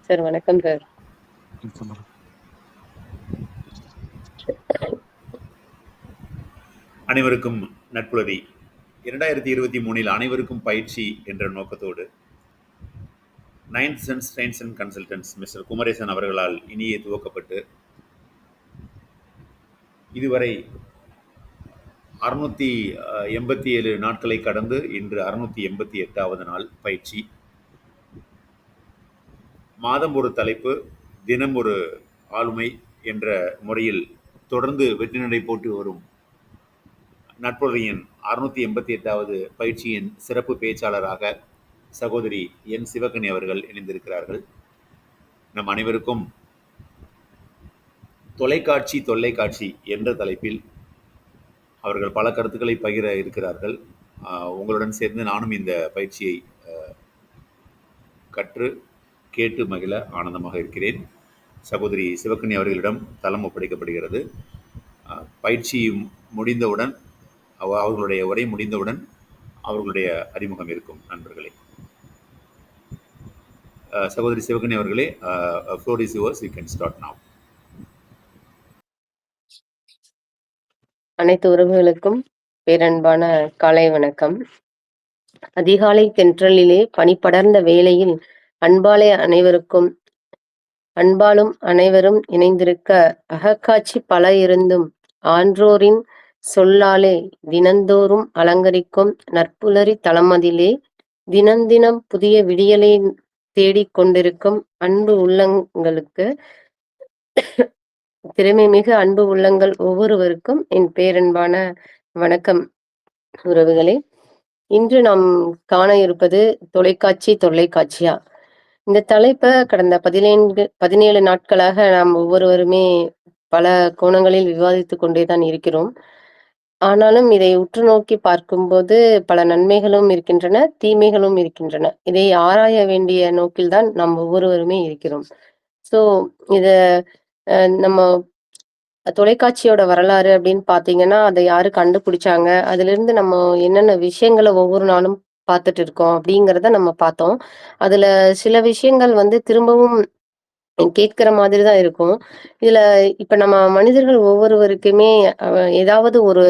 Sir வணக்கம் sir. அனைவருக்கும் நட்புலரி. 2023 அனைவருக்கும் பயிற்சி என்ற நோக்கத்தோடு 9th Sense Trains and Consultants mister Kumaresan அவர்களால் இனியே துவக்கப்பட்டு இதுவரை 687 நாட்களை கடந்து இன்று 688வது நாள் பயிற்சி. மாதம் ஒரு தலைப்பு, தினம் ஒரு ஆளுமை என்ற முறையில் தொடர்ந்து வெற்றி நடை போட்டு வரும் நட்புலரியின் 688வது பயிற்சியின் சிறப்பு பேச்சாளராக சகோதரி என் சிவகனி அவர்கள் இணைந்திருக்கிறார்கள். நம் அனைவருக்கும் தொலைக்காட்சி என்ற தலைப்பில் அவர்கள் பல கருத்துக்களை பகிர இருக்கிறார்கள். உங்களுடன் சேர்ந்து நானும் இந்த பயிற்சியை கற்று கேட்டு மகிழ ஆனந்தமாக இருக்கிறேன். சகோதரி சிவகனி அவர்களிடம் தளம் ஒப்படைக்கப்படுகிறது. பயிற்சி முடிந்தவுடன், அவர்களுடைய உரை முடிந்தவுடன் அவர்களுடைய அறிமுகம் இருக்கும். நண்பர்களே, சகோதரி சிவகனி அவர்களே, floor is yours, you can start now. அனைத்து உறவுகளுக்கும் பேரன்பான காலை வணக்கம். அதிகாலை தென்றலிலே பனிப்படர்ந்த வேளையில் அன்பாலும் அனைவரும் இணைந்திருக்க அகக்காட்சி பல இருந்தும் ஆன்றோரின் சொல்லாலே தினந்தோறும் அலங்கரிக்கும் நட்புலரி தளமதிலே தினம் புதிய விடியலை தேடிக்கொண்டிருக்கும் அன்பு உள்ளங்களுக்கு, திறமை மிகு அன்பு உள்ளங்கள் ஒவ்வொருவருக்கும் என் பேரன்பான வணக்கம். உறவுகளே, இன்று நாம் காண இருப்பது தொலைக்காட்சியா. இந்த தலைப்பை கடந்த 17 நாட்களாக நாம் ஒவ்வொருவருமே பல கோணங்களில் விவாதித்து கொண்டேதான் இருக்கிறோம். ஆனாலும் இதை உற்று நோக்கி பார்க்கும்போது பல நன்மைகளும் இருக்கின்றன, தீமைகளும் இருக்கின்றன. இதை ஆராய வேண்டிய நோக்கில்தான் நாம் ஒவ்வொருவருமே இருக்கிறோம். ஸோ இத நம்ம தொலைக்காட்சியோட வரலாறு அப்படின்னு பார்த்தீங்கன்னா, அதை யாரு கண்டுபிடிச்சாங்க, அதிலிருந்து நம்ம என்னென்ன விஷயங்களை ஒவ்வொரு நாளும் பார்த்துட்டு இருக்கோம் அப்படிங்கிறத நம்ம பார்த்தோம். அதுல சில விஷயங்கள் திரும்பவும் கேட்கிற மாதிரி தான் இருக்கும். இதுல இப்ப நம்ம மனிதர்கள் ஒவ்வொருவருக்குமே ஏதாவது ஒரு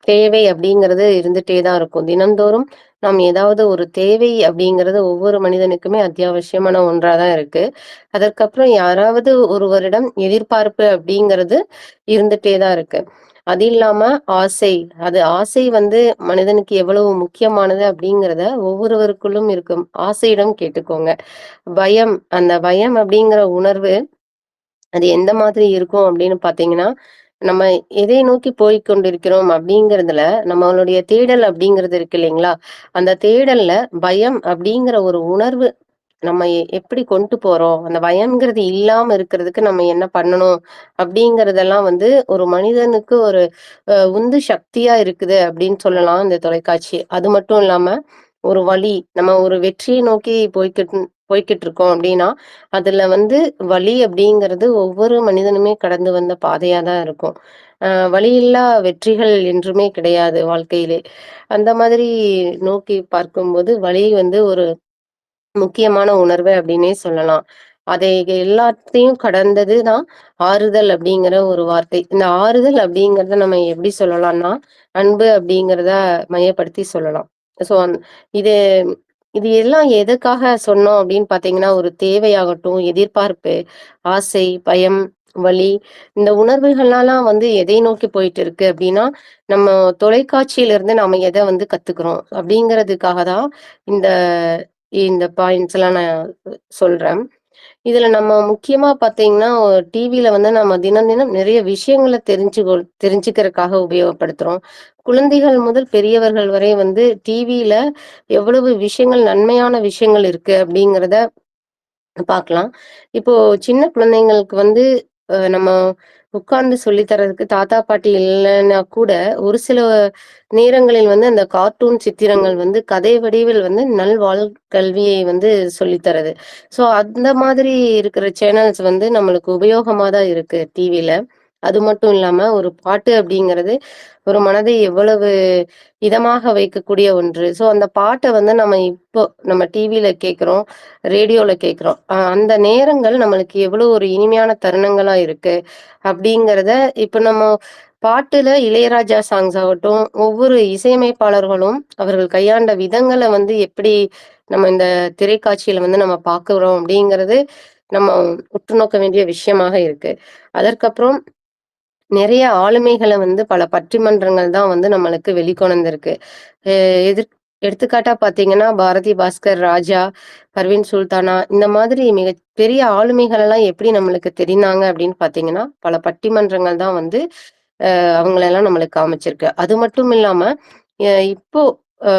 தேவை அப்படிங்கிறது இருந்துட்டே தான் இருக்கும். தினந்தோறும் நாம் ஏதாவது ஒரு தேவை அப்படிங்கிறது ஒவ்வொரு மனிதனுக்குமே அத்தியாவசியமான ஒன்றாதான் இருக்கு. அதற்கப்புறம் யாராவது ஒருவரிடம் எதிர்பார்ப்பு அப்படிங்கிறது இருந்துட்டே தான் இருக்கு. அது இல்லாம ஆசை மனிதனுக்கு எவ்வளவு முக்கியமானது அப்படிங்கிறத ஒவ்வொருவருக்குள்ளும் இருக்கும் ஆசையிடம் கேட்டுக்கோங்க. அந்த பயம் அப்படிங்கிற உணர்வு அது எந்த மாதிரி இருக்கும் அப்படின்னு பாத்தீங்கன்னா, நம்ம எதை நோக்கி போய்கொண்டிருக்கிறோம் அப்படிங்கிறதுல நம்மளுடைய தேடல் அப்படிங்கிறது இருக்கு இல்லைங்களா? அந்த தேடல்ல பயம் அப்படிங்கிற ஒரு உணர்வு நம்ம எப்படி கொண்டு போறோம், அந்த பயம்ங்கிறது இல்லாம இருக்கிறதுக்கு நம்ம என்ன பண்ணணும் அப்படிங்கறதெல்லாம் ஒரு மனிதனுக்கு ஒரு உந்து சக்தியா இருக்குது அப்படின்னு சொல்லலாம் இந்த தொலைக்காட்சி. அது மட்டும் இல்லாம ஒரு வழி, நம்ம ஒரு வெற்றியை நோக்கி போய்கிட்டு இருக்கோம் அப்படின்னா அதுல வழி அப்படிங்கிறது ஒவ்வொரு மனிதனுமே கடந்து வந்த பாதையா தான் இருக்கும். வழியில்லா வெற்றிகள் என்றுமே கிடையாது வாழ்க்கையிலே. அந்த மாதிரி நோக்கி பார்க்கும்போது வழி ஒரு முக்கியமான உணர்வு அப்படின்னே சொல்லலாம். அதை எல்லாத்தையும் கடந்தது தான் ஆறுதல் அப்படிங்கிற ஒரு வார்த்தை. இந்த ஆறுதல் அப்படிங்கிறத நம்ம எப்படி சொல்லலாம்னா, அன்பு அப்படிங்கிறத மையப்படுத்தி சொல்லலாம். ஸோ இது இது எல்லாம் எதுக்காக சொன்னோம் அப்படின்னு பார்த்தீங்கன்னா, ஒரு தேவையாகட்டும், எதிர்பார்ப்பு, ஆசை, பயம், வலி, இந்த உணர்வுகள்லாம் எதை நோக்கி போயிட்டு இருக்கு அப்படின்னா, நம்ம தொலைக்காட்சியிலிருந்து நாம எதை கத்துக்கிறோம் அப்படிங்கிறதுக்காக தான் இந்த இந்த பாயிண்ட்ஸ் எல்லாம் நான் சொல்றேன். இதுல நம்ம முக்கியமா பாத்தீங்கன்னா, டிவில நம்ம தினம் நிறைய விஷயங்களை தெரிஞ்சுக்கிறதுக்காக உபயோகப்படுத்துறோம். குழந்தைகள் முதல் பெரியவர்கள் வரை டிவில எவ்வளவு விஷயங்கள், நன்மையான விஷயங்கள் இருக்கு அப்படிங்கிறத பார்க்கலாம். இப்போ சின்ன குழந்தைங்களுக்கு நம்ம உட்கார்ந்து சொல்லி தர்றதுக்கு தாத்தா பாட்டி இல்லைன்னா கூட ஒரு சில நேரங்களில் அந்த கார்ட்டூன் சித்திரங்கள் கதை வடிவில் கல்வியை சொல்லித்தரது. ஸோ அந்த மாதிரி இருக்கிற சேனல்ஸ் நம்மளுக்கு உபயோகமா தான் இருக்கு டிவில. அது மட்டும் இல்லாம, ஒரு பாட்டு அப்படிங்கிறது ஒரு மனதை எவ்வளவு இதமாக வைக்கக்கூடிய ஒன்று. ஸோ, அந்த பாட்ட வந்து நம்ம டிவில கேட்கிறோம், ரேடியோல கேட்கிறோம். அந்த நேரங்கள் நம்மளுக்கு எவ்வளோ ஒரு இனிமையான தருணங்களா இருக்கு, அப்படிங்கிறத இப்ப நம்ம பாட்டுல இளையராஜா சாங்ஸ் ஆகட்டும், ஒவ்வொரு இசையமைப்பாளர்களும் அவர்கள் கையாண்ட விதங்கள வந்து எப்படி நம்ம இந்த திரைக்காட்சியில வந்து நம்ம பார்க்குறோம் அப்படிங்கிறது, நம்ம உற்று நோக்க வேண்டிய விஷயமாக இருக்கு. அதற்கப்புறம் நிறைய ஆளுமைகள வந்து பல பட்டிமன்றங்கள் தான் வந்து நம்மளுக்கு வெளிக்கொணர்ந்திருக்கு. எ எதிர் எடுத்துக்காட்டா பார்த்தீங்கன்னா, பாரதி பாஸ்கர், ராஜா, பர்வீன் சுல்தானா இந்த மாதிரி மிகப்பெரிய ஆளுமைகளெல்லாம் எப்படி நம்மளுக்கு தெரிந்தாங்க அப்படின்னு பார்த்தீங்கன்னா, பல பட்டிமன்றங்கள் தான் வந்து அவங்களெல்லாம் நம்மளுக்கு காமிச்சிருக்கு. அது மட்டும் இல்லாம, இப்போ அ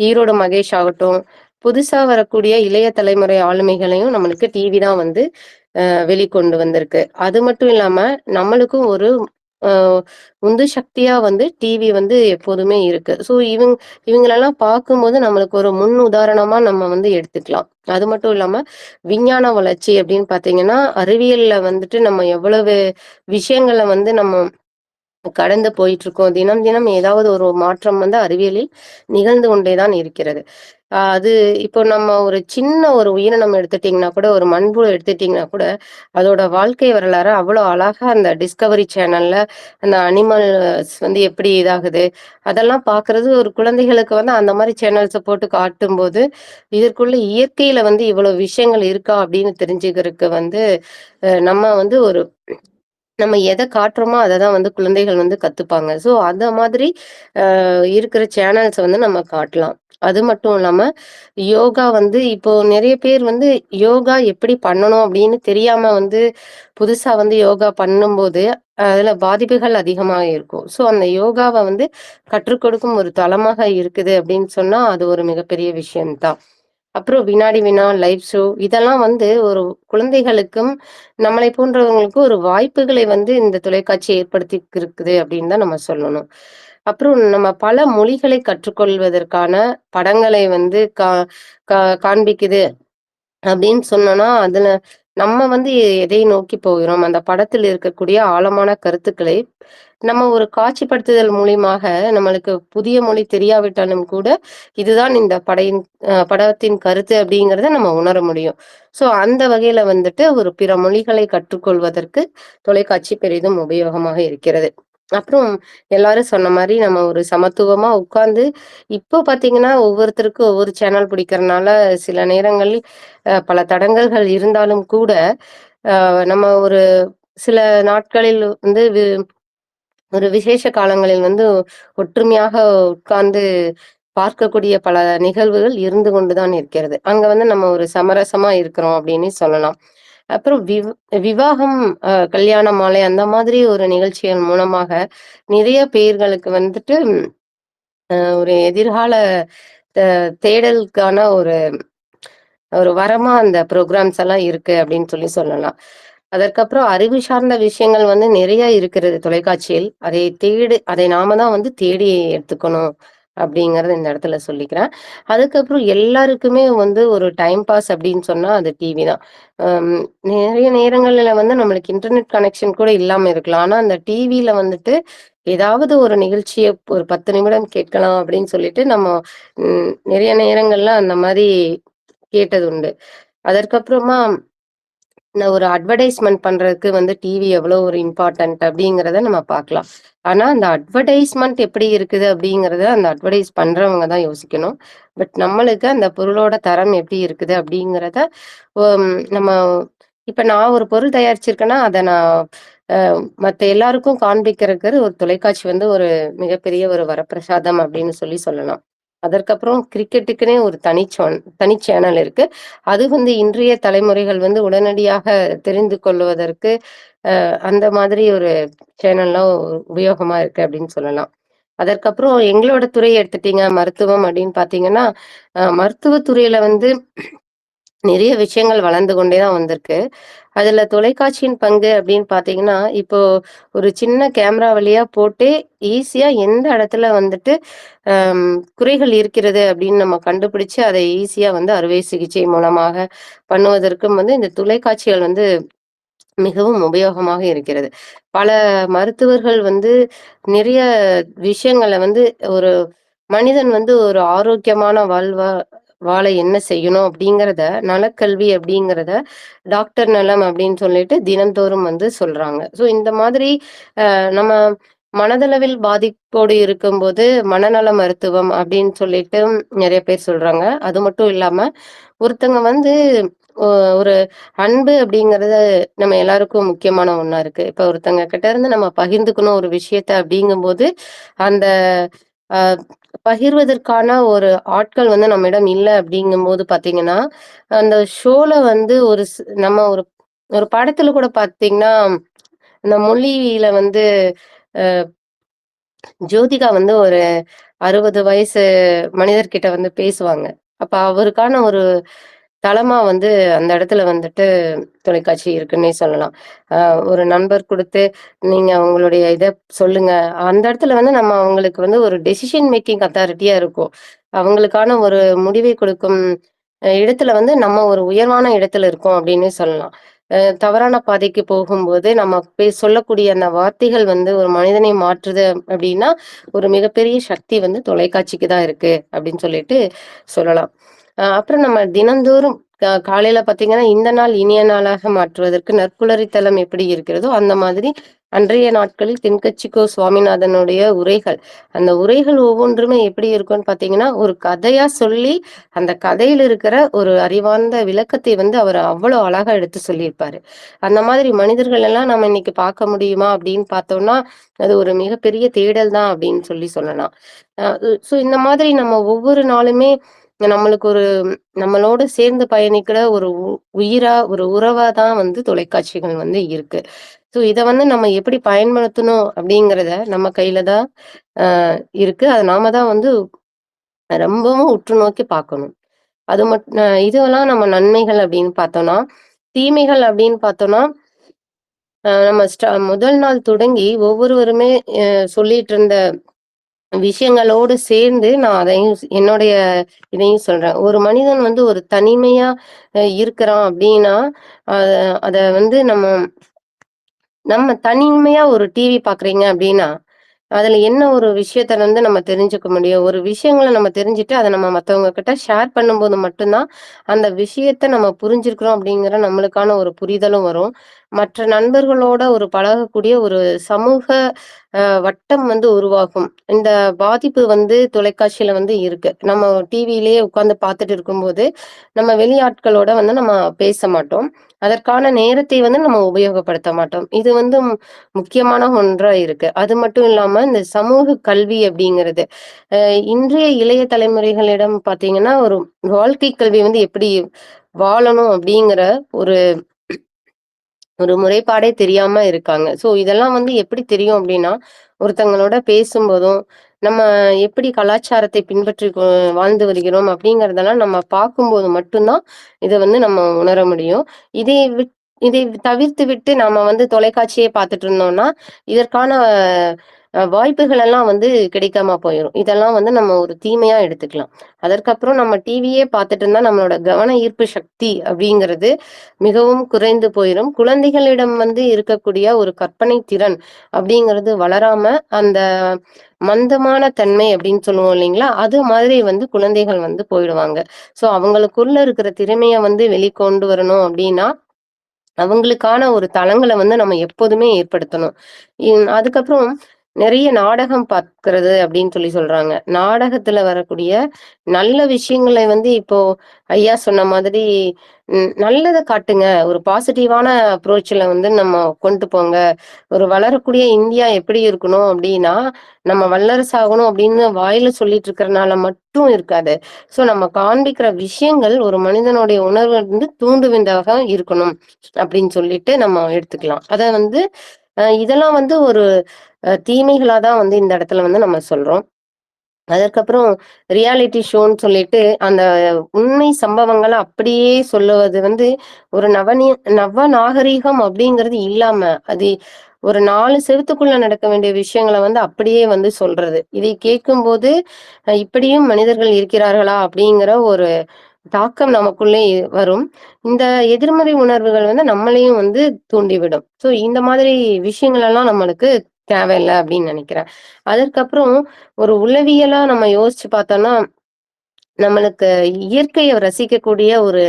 ஈரோடு மகேஷ் ஆகட்டும், புதுசா வரக்கூடிய இளைய தலைமுறை ஆளுமைகளையும் நம்மளுக்கு டிவி தான் வந்து வெளிக்கொண்டு வந்திருக்கு. அது மட்டும் இல்லாம, நம்மளுக்கும் ஒரு அ உந்து சக்தியா வந்து டிவி வந்து எப்போதுமே இருக்கு. ஸோ இவங்களெல்லாம் பார்க்கும்போது நம்மளுக்கு ஒரு முன் உதாரணமா நம்ம வந்து எடுத்துக்கலாம். அது மட்டும் இல்லாம, விஞ்ஞான வளர்ச்சி அப்படின்னு பார்த்தீங்கன்னா, அறிவியல்ல வந்துட்டு நம்ம எவ்வளவு விஷயங்கள வந்து நம்ம கடந்து போயிட்டுருக்கோம். தினம், தினம் ஏதாவது ஒரு மாற்றம் வந்து அறிவியலில் நிகழ்ந்து கொண்டே தான் இருக்கிறது. அது இப்போ நம்ம ஒரு சின்ன ஒரு உயிரினம் எடுத்துட்டீங்கன்னா கூட, ஒரு மண்புழு எடுத்துட்டீங்கன்னா கூட, அதோட வாழ்க்கை வரலாற அவ்வளோ அழகா அந்த டிஸ்கவரி சேனல்ல அந்த அனிமல்ஸ் வந்து எப்படி இதாகுது, அதெல்லாம் பார்க்குறது ஒரு குழந்தைகளுக்கு வந்து அந்த மாரி சேனல்ஸ போட்டு காட்டும்போது, இதற்குள்ள இயற்கையில வந்து இவ்வளோ விஷயங்கள் இருக்கா அப்படின்னு தெரிஞ்சுக்கிறதுக்கு வந்து, நம்ம வந்து நம்ம எத காட்டுறோமோ, அத தான் வந்து குழந்தைகள் வந்து கத்துப்பாங்க. ஸோ, அந்த மாதிரி இருக்கிற சேனல்ஸ வந்து நம்ம காட்டலாம். அது மட்டும் இல்லாம, யோகா வந்து இப்போ நெறைய பேர் வந்து யோகா எப்படி பண்ணணும் அப்படின்னு தெரியாம வந்து புதுசா வந்து யோகா பண்ணும்போது, அதில பாதிப்புகள் அதிகமா இருக்கும். ஸோ, அந்த யோகாவ வந்து கற்றுக் கொடுக்கும் ஒரு தளமாக இருக்குது அப்படின்னு சொன்னா, அது ஒரு மிகப்பெரிய விஷயம் தான். அப்புறம் வினாடி வினா, லைவ் ஷோ இதெல்லாம் வந்து ஒரு குழந்தைகளுக்கும், நம்மளை போன்றவங்களுக்கும் ஒரு வாய்ப்புகளை வந்து இந்த தொலைக்காட்சி ஏற்படுத்தி இருக்குது அப்படின்னு தான் நம்ம சொல்லணும். அப்புறம் நம்ம பல மொழிகளை கற்றுக்கொள்வதற்கான படங்களை வந்து காண்பிக்குது அப்படின்னு சொன்னோம்னா, அதுல நம்ம வந்து எதை நோக்கி போகிறோம்? அந்த படத்தில் இருக்கக்கூடிய ஆழமான கருத்துக்களை, நம்ம ஒரு காட்சிப்படுத்துதல் மூலியமாக நம்மளுக்கு புதிய மொழி தெரியாவிட்டாலும் கூட, இதுதான் இந்த படத்தின் கருத்து அப்படிங்கிறத நம்ம உணர முடியும். ஸோ அந்த வகையில வந்துட்டு ஒரு பிற மொழிகளை கற்றுக்கொள்வதற்கு தொலைக்காட்சி பெரிதும் உபயோகமாக இருக்கிறது. அப்புறம் எல்லாரும் சொன்ன மாரி நம்ம ஒரு சமத்துவமா உட்கார்ந்து இப்போ பார்த்தீங்கன்னா, ஒவ்வொருத்தருக்கும் ஒவ்வொரு சேனல் பிடிக்கிறனால, சில நேரங்களில் பல தடங்கல்கள் இருந்தாலும் கூட, நம்ம ஒரு சில நாட்களில் வந்து ஒரு விசேஷ காலங்களில் வந்து ஒற்றுமையாக உட்கார்ந்து பார்க்கக்கூடிய பல நிகழ்வுகள் இருந்து கொண்டு தான் இருக்கிறது. அங்க வந்து நம்ம ஒரு சமரசமா இருக்கிறோம் அப்டின்னே சொல்லலாம். அப்புறம் விவாகம், கல்யாண மாலை அந்த மாதிரி ஒரு நிகழ்ச்சிகள் மூலமாக நிறைய பேர்களுக்கு வந்துட்டு ஒரு எதிர்கால த தேடலுக்கான ஒரு ஒரு வரமா அந்த புரோகிராம்ஸ் எல்லாம் இருக்கு அப்படின்னு சொல்லலாம். அதற்கப்புறம் அறிவு சார்ந்த விஷயங்கள் வந்து நிறைய இருக்கிறது தொலைக்காட்சியில். அதை நாம தான் வந்து தேடி எடுத்துக்கணும் அப்படிங்கிறத இந்த இடத்துல சொல்லிக்கிறேன். அதுக்கப்புறம் எல்லாருக்குமே வந்து ஒரு டைம் பாஸ் அப்படின்னு சொன்னா அது டிவி தான். அம் நிறைய நேரங்கள்ல வந்து நம்மளுக்கு இன்டர்நெட் கனெக்ஷன் கூட இல்லாம இருக்கலாம். ஆனா அந்த டிவில வந்துட்டு ஏதாவது ஒரு நிகழ்ச்சிய ஒரு 10 நிமிடம் கேட்கலாம் அப்படின்னு சொல்லிட்டு நம்ம நிறைய நேரங்கள்ல அந்த மாரி கேட்டது உண்டு. அதற்கப்புறமா இந்த ஒரு அட்வர்டைஸ்மென்ட் பண்றதுக்கு வந்து டிவி எவ்வளோ ஒரு இம்பார்ட்டன்ட் அப்படிங்கிறத நம்ம பார்க்கலாம். ஆனா, அந்த அட்வர்டைஸ்மென்ட் எப்படி இருக்குது அப்படிங்கிறத அந்த அட்வர்டைஸ் பண்றவங்க தான் யோசிக்கணும். பட் நம்மளுக்கு அந்த பொருளோட தரம் எப்படி இருக்குது அப்படிங்கிறத நம்ம இப்ப நான் ஒரு பொருள் தயாரிச்சிருக்கேன்னா, அத நான் மத்த எல்லாருக்கும் காண்பிக்கிறதுக்கு ஒரு தொலைக்காட்சி வந்து ஒரு மிகப்பெரிய ஒரு வரப்பிரசாதம் அப்படின்னு சொல்லலாம். அதற்கப்புறம் கிரிக்கெட்டுக்குன்னே ஒரு தனி சேனல் இருக்கு. அது வந்து இன்றைய தலைமுறைகள் வந்து உடனடியாக தெரிந்து கொள்வதற்கு, அந்த மாதிரி ஒரு சேனல்லாம் உபயோகமா இருக்கு அப்படின்னு சொல்லலாம். அதற்கப்புறம் எங்களோட துறை எடுத்துட்டீங்க மருத்துவம் அப்படின்னு பார்த்தீங்கன்னா, மருத்துவத் துறையில வந்து நிறைய விஷயங்கள் வளர்ந்து கொண்டே தான் வந்திருக்கு. அதுல தொலைக்காட்சியின் பங்கு அப்படின்னு பார்த்தீங்கன்னா, இப்போ ஒரு சின்ன கேமரா வழியா போட்டே ஈஸியா எந்த இடத்துல வந்துட்டு அம் குறைகள் இருக்கிறது அப்படின்னு நம்ம கண்டுபிடிச்சு, அதை ஈஸியா வந்து அறுவை சிகிச்சை மூலமாக பண்ணுவதற்கும் வந்து இந்த தொலைக்காட்சிகள் வந்து மிகவும் உபயோகமாக இருக்கிறது. பல மருத்துவர்கள் வந்து நிறைய விஷயங்கள வந்து ஒரு மனிதன் வந்து ஒரு ஆரோக்கியமான வாழ என்ன செய்யணும் அப்படிங்கிறத, நலக்கல்வி அப்படிங்கிறத டாக்டர் நலம் அப்படின்னு சொல்லிட்டு தினந்தோறும் வந்து சொல்றாங்க. ஸோ இந்த மாதிரி நம்ம மனதளவில் பாதிப்போடு இருக்கும்போது, மனநல மருத்துவம் அப்படின்னு சொல்லிட்டு நெறைய பேர் சொல்றாங்க. அது மட்டும் இல்லாம, ஒருத்தங்க வந்து ஒ ஒரு அன்பு அப்படிங்கிறது நம்ம எல்லாருக்கும் முக்கியமான ஒண்ணா இருக்கு. இப்ப ஒருத்தங்க கிட்ட இருந்து நம்ம பகிர்ந்துக்கணும் ஒரு விஷயத்த அப்படிங்கும்போது, அந்த அ பகிர்வதற்கான ஒரு ஆட்கள் வந்து நம்மிடம் இல்ல அப்படிங்கும்போது பார்த்தீங்கன்னா, அந்த ஷோல வந்து நம்ம ஒரு ஒரு படத்துல கூட பார்த்தீங்கன்னா, அந்த மொழியில வந்து அ ஜோதிகா வந்து ஒரு 60 வயசு மனிதர்கிட்ட வந்து பேசுவாங்க. அப்ப அவருக்கான ஒரு தளமா வந்து அந்த இடத்துல வந்துட்டு தொலைக்காட்சி இருக்குன்னே சொல்லலாம். அ ஒரு நண்பர் குடுத்து, நீங்க உங்களுடைய இத சொல்லுங்க. அந்த இடத்துல வந்து நம்ம அவங்களுக்கு வந்து ஒரு டெசிஷன் மேக்கிங் அத்தாரிட்டியா இருக்கும். அவங்களுக்கான ஒரு முடிவை கொடுக்கும் இடத்துல வந்து நம்ம ஒரு உயர்வான இடத்துல இருக்கோம் அப்டின்னே சொல்லலாம். தவறான பாதைக்கு போகும்போது நம்ம சொல்லக்கூடிய அந்த வார்த்தைகள் வந்து ஒரு மனிதனை மாற்றுது அப்டின்னா, ஒரு மிகப்பெரிய சக்தி வந்து தொலைக்காட்சிக்கு தான் இருக்கு அப்டின்னு சொல்லிட்டு சொல்லலாம். அப்புறம் நம்ம தினந்தோறும் காலையில பார்த்தீங்கன்னா, இந்த நாள் இனிய நாளாக மாற்றுவதற்கு நற்குளறி தலம் எப்படி இருக்கிறதோ, அந்த மாதிரி அன்றைய நாட்களில் தென்கட்சிக்கோ சுவாமிநாதனுடைய உரைகள். அந்த உரைகள் ஒவ்வொன்றுமே எப்படி இருக்கும்னு பார்த்தீங்கன்னா, ஒரு கதையா சொல்லி, அந்த கதையில இருக்கிற ஒரு அறிவார்ந்த விளக்கத்தை வந்து அவர் அவ்வளோ அழகா எடுத்து சொல்லியிருப்பாரு. அந்த மாதிரி மனிதர்கள் எல்லாம் நம்ம இன்னைக்கு பார்க்க முடியுமா அப்படின்னு பார்த்தோம்னா, அது ஒரு மிகப்பெரிய தேடல் தான் அப்படின்னு சொல்லலாம். அ ஸோ இந்த மாதிரி நம்ம ஒவ்வொரு நாளுமே நம்மளுக்கு ஒரு நம்மளோட சேர்ந்து பயணிக்கிற ஒரு உயிரா, ஒரு உறவா தான் வந்து தொலைக்காட்சிகள் வந்து இருக்கு. ஸோ இத வந்து நம்ம எப்படி பயன்படுத்தணும் அப்படிங்கிறத நம்ம கையில தான் அ இருக்கு. அத நாம தான் வந்து ரொம்பவும் உற்று நோக்கி பார்க்கணும். இதுவெல்லாம் நம்ம நன்மைகள் அப்படின்னு பார்த்தோம்னா, தீமைகள் அப்படின்னு பார்த்தோம்னா, நம்ம முதல் நாள் தொடங்கி ஒவ்வொருவருமே சொல்லிட்டு இருந்த விஷயங்களோடு சேர்ந்து நான் அதையும் என்னுடைய இதையும் சொல்றேன். ஒரு மனிதன் வந்து ஒரு தனிமையா இருக்கிறான் அப்படின்னா, அ அத வந்து நம்ம நம்ம தனிமையா ஒரு டிவி பார்க்குறீங்க அப்படின்னா, அதுல என்ன ஒரு விஷயத்த வந்து நம்ம தெரிஞ்சுக்க முடியும்? ஒரு விஷயங்கள நம்ம தெரிஞ்சுட்டு, அத நம்ம மத்தவங்க கிட்ட ஷேர் பண்ணும்போது மட்டும் தான், அந்த விஷயத்த நம்ம புரிஞ்சிருக்கிறோம் அப்படிங்கிற நம்மளுக்கான ஒரு புரிதலும் வரும். மற்ற நண்பர்களோட ஒரு பழகக்கூடிய ஒரு சமூக வட்டம் வந்து உருவாகும். இந்த பாதிப்பு வந்து தொலைக்காட்சியில வந்து இருக்கு. நம்ம டிவியிலேயே உட்கார்ந்து பார்த்துட்டு இருக்கும்போது, நம்ம வெளியாட்களோட வந்து நம்ம பேச மாட்டோம். அதற்கான நேரத்தை வந்து நம்ம உபயோகப்படுத்த மாட்டோம். இது வந்து முக்கியமான ஒன்றா இருக்கு. அது மட்டும் இல்லாம இந்த சமூக கல்வி அப்படிங்கிறது, அ இன்றைய இளைய தலைமுறைகளிடம் பார்த்தீங்கன்னா, ஒரு வாழ்க்கை கல்வி வந்து எப்படி வாழணும் அப்படிங்கிற ஒரு ஒரு முறைப்பாடே தெரியாம இருக்காங்க. ஸோ இதெல்லாம் வந்து எப்படி தெரியும் அப்டின்னா, ஒருத்தங்களோட பேசும்போதும், நம்ம எப்படி கலாச்சாரத்தை பின்பற்றி வாழ்ந்து வருகிறோம் அப்படிங்கிறதெல்லாம் நம்ம பார்க்கும்போது மட்டும் தான், இத வந்து நம்ம உணர முடியும். இதை விட் இதை தவிர்த்து விட்டு நாம வந்து தொலைக்காட்சியே பார்த்துட்டு இருந்தோம்னா, இதற்கான வாய்ப்புகள் எல்லாம் வந்து கிடைக்காம போயிரும். இதெல்லாம் வந்து நம்ம ஒரு தீமையா எடுத்துக்கலாம். அதற்கப்புறம் நம்ம டிவியே பார்த்துட்டு இருந்தா நம்மளோட கவன ஈர்ப்பு சக்தி அப்படிங்கிறது மிகவும் குறைந்து போயிரும். குழந்தைகளிடம் வந்து இருக்கக்கூடிய ஒரு கற்பனை திறன் அப்படிங்கிறது வளராம, அந்த மந்தமான தன்மை அப்படின்னு சொல்லுவோம் இல்லைங்களா? அது மாதிரி வந்து குழந்தைகள் வந்து போயிடுவாங்க. ஸோ அவங்களுக்குள்ள இருக்கிற திறமைய வந்து வெளிக்கொண்டு வரணும் அப்படின்னா, அவங்களுக்கான ஒரு தளங்கள வந்து நம்ம எப்போதுமே ஏற்படுத்தணும். அதுக்கப்புறம் நெறைய நாடகம் பார்க்கிறது அப்படின்னு சொல்றாங்க. நாடகத்துல வரக்கூடிய நல்ல விஷயங்களை வந்து இப்போ ஐயா சொன்ன மாதிரி நல்லத காட்டுங்க. ஒரு பாசிட்டிவான அப்ரோச்ல வந்து நம்ம கொண்டு போங்க. ஒரு வளரக்கூடிய இந்தியா எப்படி இருக்கணும் அப்படின்னா, நம்ம வல்லரசாகணும் அப்படின்னு வாயில சொல்லிட்டு இருக்கிறனால மட்டும் இருக்காது. ஸோ நம்ம காண்பிக்கிற விஷயங்கள் ஒரு மனிதனுடைய உணர்வ வந்து தூண்டுவிதாக இருக்கணும் அப்படின்னு சொல்லிட்டு நம்ம எடுத்துக்கலாம். அத வந்து இதெல்லாம் வந்து ஒரு தீமைகளா தான் வந்து இந்த இடத்துல வந்து நம்ம சொல்றோம். அதற்கப்புறம் ரியாலிட்டி ஷோன்னு சொல்லிட்டு, அந்த உண்மை சம்பவங்கள அப்படியே சொல்லுவது வந்து ஒரு நவ நாகரீகம் அப்படிங்கிறது இல்லாம, அது ஒரு 4 செவுத்துக்குள்ள நடக்க வேண்டிய விஷயங்கள வந்து அப்படியே வந்து சொல்றது. இதை கேட்கும்போது, இப்படியும் மனிதர்கள் இருக்கிறார்களா? அப்படிங்கிற ஒரு தாக்கம் நமக்குள்ளே வரும். இந்த எதிர்மறை உணர்வுகள் வந்து நம்மளையும் வந்து தூண்டிவிடும். ஸோ இந்த மாதிரி விஷயங்கள் எல்லாம் நம்மளுக்கு தேவையில்ல அப்படின்னு நினைக்கிறேன். அதற்கப்புறம் ஒரு உளவியலா நம்ம யோசிச்சு பார்த்தோம்னா, நம்மளுக்கு இயற்கைய ரசிக்கக்கூடிய ஒரு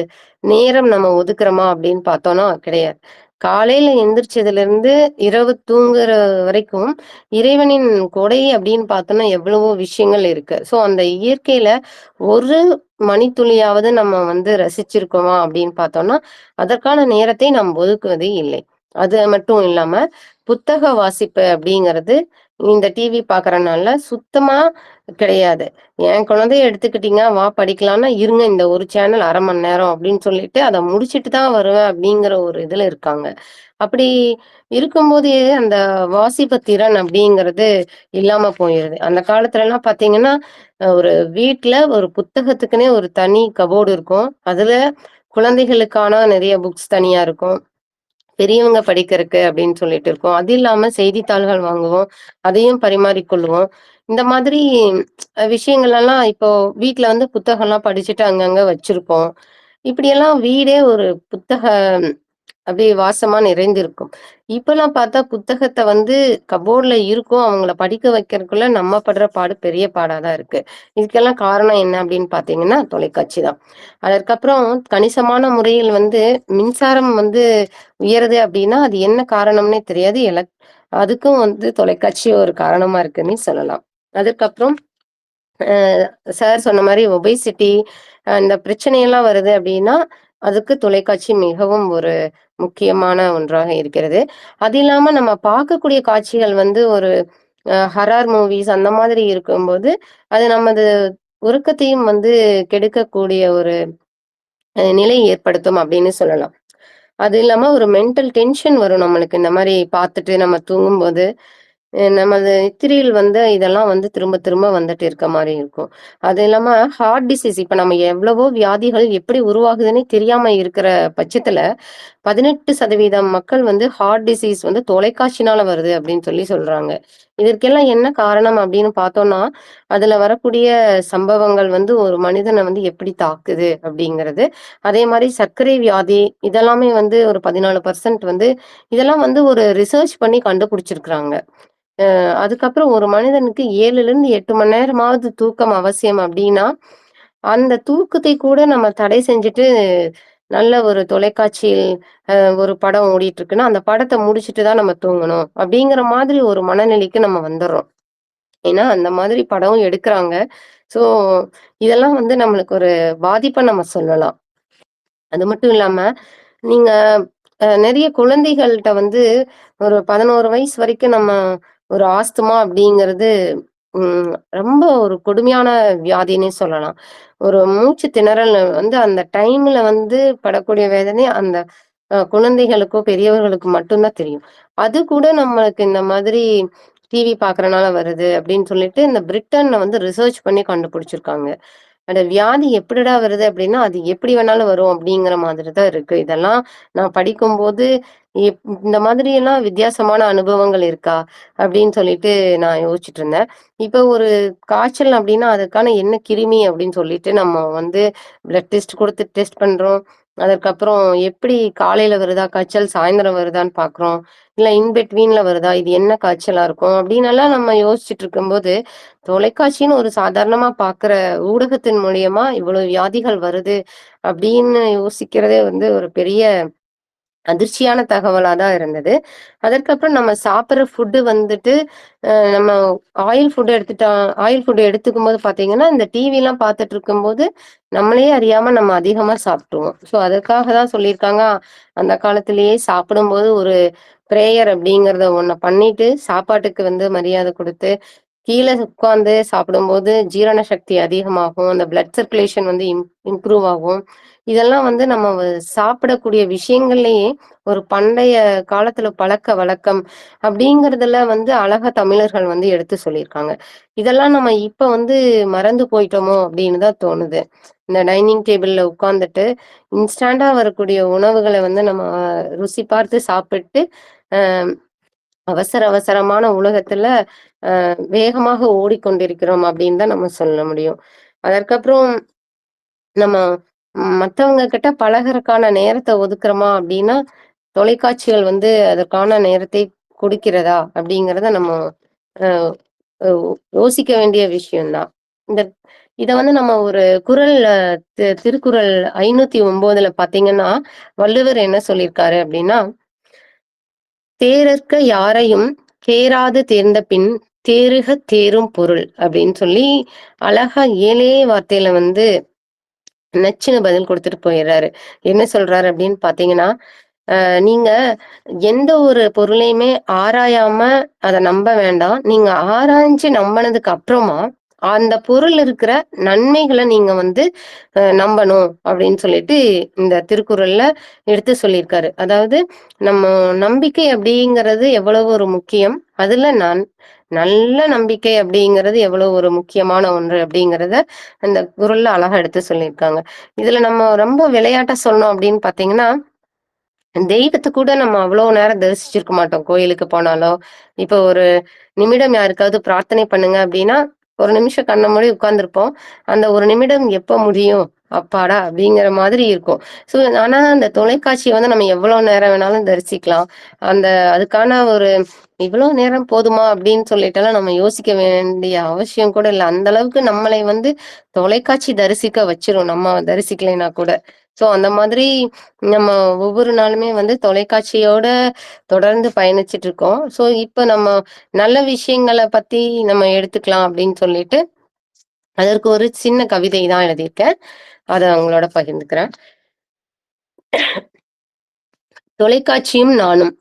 நேரம் நம்ம ஒதுக்குறோமா அப்படின்னு பார்த்தோம்னா கிடையாது. காலையில எந்திரிச்சதுலேருந்து இரவு தூங்குற வரைக்கும் இறைவனின் கொடை அப்படின்னு பார்த்தோம்னா எவ்வளவோ விஷயங்கள் இருக்கு. ஸோ அந்த இயற்கையில ஒரு மணித்துளியாவது நம்ம வந்து ரசிச்சிருக்கோமா அப்படின்னு பார்த்தோம்னா, அதற்கான நேரத்தை நாம் ஒதுக்குவதே இல்லை. அது மட்டும் இல்லாம புத்தக வாசிப்பு அப்படிங்கிறது இந்த டிவி பார்க்கறனால சுத்தமா கிடையாது. என் குழந்தைய எடுத்துக்கிட்டீங்க, "வா படிக்கலாம்னா," "இருங்க இந்த ஒரு சேனல் 1/2 மணி நேரம்" அப்படின்னு சொல்லிட்டு அத முடிச்சுட்டு தான் வருவேன் அப்படிங்கிற ஒரு இதுல இருக்காங்க. அப்படி இருக்கும்போது அந்த வாசிப்பு திறன் அப்படிங்கிறது இல்லாம போயிருது. அந்த காலத்துலலாம் பார்த்தீங்கன்னா, ஒரு வீட்ல ஒரு புத்தகத்துக்குன்னே ஒரு தனி கபோர்டு இருக்கும். அதுல குழந்தைகளுக்கான நெறைய புக்ஸ் தனியா இருக்கும். பெரியவங்க படிக்கிறக்கு அப்படின்னு சொல்லிட்டு இருக்கும். அது இல்லாம செய்தித்தாள்கள் வாங்குவோம். அதையும் பரிமாறிக்கொள்ளுவோம். இந்த மாதிரி விஷயங்கள் எல்லாம் இப்போ வீட்ல வந்து புத்தகம்லாம் படிச்சுட்டு அங்கங்க வச்சிருப்போம். இப்படியெல்லாம் வீடே ஒரு புத்தக அப்படியே வாசமா நிறைந்திருக்கும். இப்பலாம் பார்த்தா புத்தகத்த வந்து கபோர்ட்ல இருக்கும். அவங்கள படிக்க வைக்கிறதுக்குள்ள நம்ம படுற பாடு பெரிய பாடா தான் இருக்கு. இதுக்கெல்லாம் காரணம் என்ன அப்படின்னு பார்த்தீங்கன்னா, தொலைக்காட்சி தான். அதற்கப்புறம் கணிசமான முறையில் வந்து மின்சாரம் வந்து உயருது அப்படின்னா, அது என்ன காரணம்னே தெரியாது. அதுக்கும் வந்து தொலைக்காட்சி ஒரு காரணமா இருக்குன்னே சொல்லலாம். அதுக்கப்புறம் அ சார் சொன்ன மாரி ஒபேசிட்டி இந்த பிரச்சனையெல்லாம் வருது அப்படின்னா, அதுக்கு தொலைக்காட்சி மிகவும் ஒரு முக்கியமான ஒன்றாக இருக்கிறது. அது இல்லாம நம்ம பார்க்கக்கூடிய காட்சிகள் வந்து ஒரு ஹரார் மூவிஸ் அந்த மாதிரி இருக்கும்போது, அது நமது உறக்கத்தையும் வந்து கெடுக்கக்கூடிய ஒரு நிலை ஏற்படுத்தும் அப்படின்னு சொல்லலாம். அது இல்லாம ஒரு மென்டல் டென்ஷன் வரும் நம்மளுக்கு. இந்த மாரி பார்த்துட்டு நம்ம தூங்கும்போது, நமது நித்திரையில் வந்து இதெல்லாம் வந்து திரும்ப திரும்ப வந்துட்டு இருக்க மாரி இருக்கும். அது இல்லாம ஹார்ட் டிசீஸ் இப்ப நம்ம எவ்வளவோ வியாதிகள் எப்படி உருவாகுதுன்னே தெரியாம இருக்கிற பட்சத்துல, 18% மக்கள் வந்து ஹார்ட் டிசீஸ் வந்து தொலைக்காட்சினால வருது அப்படின்னு சொல்லி சொல்றாங்க. இதற்கெல்லாம் என்ன காரணம் அப்படின்னு பார்த்தோம்னா, அதுல வரக்கூடிய சம்பவங்கள் வந்து ஒரு மனிதன வந்து எப்படி தாக்குது அப்படிங்கிறது. அதே மாரி சர்க்கரை வியாதி இதெல்லாமே வந்து ஒரு 14% வந்து இதெல்லாம் வந்து ஒரு ரிசர்ச் பண்ணி கண்டுபிடிச்சிருக்கிறாங்க. அதுக்கப்புறம் ஒரு மனிதனுக்கு 7லிருந்து 8 மணி நேரமாவது தூக்கம் அவசியம் அப்படின்னா, அந்த தூக்கத்தை கூட நம்ம தடை செஞ்சுட்டு, நல்ல ஒரு தொலைக்காட்சியில் ஒரு படம் ஓடிட்டு இருக்குன்னா, அந்த படத்த முடிச்சுட்டு தான் நம்ம தூங்கணும். அப்படிங்கிற மாதிரி ஒரு மனநிலைக்கு நம்ம வந்துர்றோம். ஏன்னா, அந்த மாதிரி படம் எடுக்குறாங்க. ஸோ, இதெல்லாம் வந்து நம்மளுக்கு ஒரு பாதிப்ப நம்ம சொல்லலாம். அது மட்டும் இல்லாம, நீங்க நெறைய குழந்தைகள்ட்ட வந்து ஒரு 11 வயசு வரைக்கும் நம்ம ஒரு ஆஸ்துமா அப்படிங்கிறது ம் ரொம்ப ஒரு கொடுமையான வியாதின்னே சொல்லலாம். ஒரு மூச்சு திணறல் வந்து அந்த டைம்ல வந்து படக்கூடிய வேதனை அந்த குழந்தைகளுக்கோ, பெரியவர்களுக்கு மட்டும் தான் தெரியும். அது கூட நம்மளுக்கு இந்த மாதிரி டிவி பார்க்கறனால வருது அப்படின்னு சொல்லிட்டு இந்த பிரிட்டன்ல வந்து ரிசர்ச் பண்ணி கண்டுபிடிச்சிருக்காங்க. அந்த வியாதி எப்படிடா வருது அப்படின்னா, அது எப்படி வேணாலும் வரும் அப்படிங்கிற மாதிரி தான் இருக்கு. இதெல்லாம் நான் படிக்கும்போது, இந்த மாதிரியெல்லாம் வித்தியாசமான அனுபவங்கள் இருக்கா? அப்படின்னு சொல்லிட்டு நான் யோசிச்சுட்டு இருந்தேன். இப்போ ஒரு காய்ச்சல் அப்படின்னா, அதுக்கான என்ன கிருமி அப்படின்னு சொல்லிட்டு நம்ம வந்து பிளட் டெஸ்ட் குடுத்து டெஸ்ட் பண்றோம். அதற்கப்புறம் எப்படி காலையில வருதா காய்ச்சல், சாயந்தரம் வருதான்னு பார்க்குறோம். இல்ல இன் பிட்வீன்ல வருதா? இது என்ன காய்ச்சலா இருக்கும்? அப்படின்னெல்லாம் நம்ம யோசிச்சுட்டு இருக்கும்போது, தொலைக்காட்சின்னு ஒரு சாதாரணமா பார்க்குற ஊடகத்தின் மூலியமா இவ்வளவு வியாதிகள் வருது அப்படின்னு யோசிக்கிறதே வந்து ஒரு பெரிய அதிர்ச்சியான தகவலா தான் இருந்தது. அதற்கப்புறம் நம்ம சாப்பிடுற ஃபுட்டு வந்துட்டு, நம்ம ஆயில் ஃபுட் எடுத்துக்கும்போது பார்த்தீங்கன்னா, இந்த டிவிலாம் பார்த்துட்டு இருக்கும்போது, நம்மளயே அறியாம நம்ம அதிகமா சாப்பிட்டுருவோம். ஸோ அதற்காக தான் சொல்லியிருக்காங்க, அந்த காலத்திலேயே சாப்பிடும்போது ஒரு பிரேயர் அப்படிங்கிறத ஒண்ண பண்ணிட்டு, சாப்பாட்டுக்கு வந்து மரியாதை குடுத்து கீழ உட்கார்ந்து சாப்பிடும்போது ஜீரண சக்தி அதிகமாகும். அந்த பிளட் சர்க்குலேஷன் வந்து இம்ப்ரூவ் ஆகும். இதெல்லாம் வந்து நம்ம சாப்பிடக்கூடிய விஷயங்கள்லயே ஒரு பண்டைய காலத்துல பழக்கவழக்கம் அப்படிங்கிறதுல வந்து அழகா தமிழர்கள் வந்து எடுத்து சொல்லியிருக்காங்க. இதெல்லாம் நம்ம இப்ப வந்து மறந்து போயிட்டோமோ அப்படின்னு தான் தோணுது. இந்த டைனிங் டேபிள்ல உட்கார்ந்துட்டு இன்ஸ்டன்டா வரக்கூடிய உணவுகள வந்து நம்ம ருசி பார்த்து சாப்பிட்டு, அ அவசர அவசரமான உலகத்துல வேகமாக ஓடிக்கொண்டிருக்கிறோம் அப்படின்னு தான் நம்ம சொல்ல முடியும். அதற்கப்புறம் நம்ம மத்தவங்க கிட்ட பழகுறக்கான நேரத்த ஒதுக்குறோமா அப்படின்னா, தொலைக்காட்சிகள் வந்து அதற்கான நேரத்தை கொடுக்கிறதா? அப்படிங்கிறத நம்ம அ அ யோசிக்க வேண்டிய விஷயம் தான். இந்த இத வந்து நம்ம ஒரு குறள் திருக்குறள் 509ல பார்த்தீங்கன்னா, வள்ளுவர் என்ன சொல்லியிருக்காரு அப்படின்னா, "தேறற்க யாரையும் தேராது தேர்ந்த பின் தேறுக தேரும் பொருள்" அப்படின்னு சொல்லி அழகா 7ஏ வார்த்தையில வந்து நச்சுன்னு பதில் குடுத்துட்டு போயிர்றாரு. என்ன சொல்றாரு அப்படின்னு பார்த்தீங்கன்னா, நீங்க எந்த ஒரு பொருளையுமே ஆராயாம அத நம்ப வேண்டாம். நீங்க ஆராய்ஞ்சு நம்புனதுக்கு அப்புறமா, அந்த பொருள் இருக்கிற நன்மைகள நீங்க வந்து நம்பணும் அப்படின்னு சொல்லிட்டு இந்த திருக்குறள்ல எடுத்து சொல்லியிருக்காரு. அதாவது நம்ம நம்பிக்கை அப்படிங்கிறது எவ்வளவு ஒரு முக்கியம். அதுல நல்ல நம்பிக்கை அப்படிங்கிறது எவ்வளவு ஒரு முக்கியமான ஒன்று அப்படிங்கிறத அந்த குறள்ல அழகா எடுத்து சொல்லியிருக்காங்க. இதுல நம்ம ரொம்ப விளையாட்டா சொன்னோம் அப்படின்னு பார்த்தீங்கன்னா, தெய்வத்த கூட நம்ம அவ்வளோ நேரம் தரிசிச்சிருக்க மாட்டோம். கோயிலுக்கு போனாலோ, இப்போ ஒரு நிமிடம் யாருக்காவது பிரார்த்தனை பண்ணுங்க அப்டின்னா, ஒரு நிமிஷம் கண்ண மூடி உட்கார்ந்திருப்போம். அந்த ஒரு நிமிடம் எப்ப முடியும்? அப்பாடா! அப்படிங்கிற மாதிரி இருக்கும். ஸோ ஆனா அந்த தொலைக்காட்சிய வந்து நம்ம எவ்வளோ நேரம் வேணாலும் தரிசிக்கலாம். அந்த அதுக்கான ஒரு இவ்வளோ நேரம் போதுமா? அப்படின்னு சொல்லிட்டுலாம் நம்ம யோசிக்க வேண்டிய அவசியம் கூட இல்ல. அந்த அளவுக்கு நம்மளை வந்து தொலைக்காட்சி தரிசிக்க வச்சுரும். நம்ம தரிசிக்கலைன்னா கூட. ஸோ அந்த மாதிரி நம்ம ஒவ்வொரு நாளுமே வந்து தொலைக்காட்சியோட தொடர்ந்து பயணிச்சுட்டு இருக்கோம். ஸோ இப்ப நம்ம நல்ல விஷயங்கள பத்தி நம்ம எடுத்துக்கலாம் அப்படின்னு சொல்லிட்டு, அதற்கு ஒரு சின்ன கவிதை தான் எழுதியிருக்கேன். அத உங்களோட பகிர்ந்துக்கிறேன். தொலைக்காட்சியும் நானும்.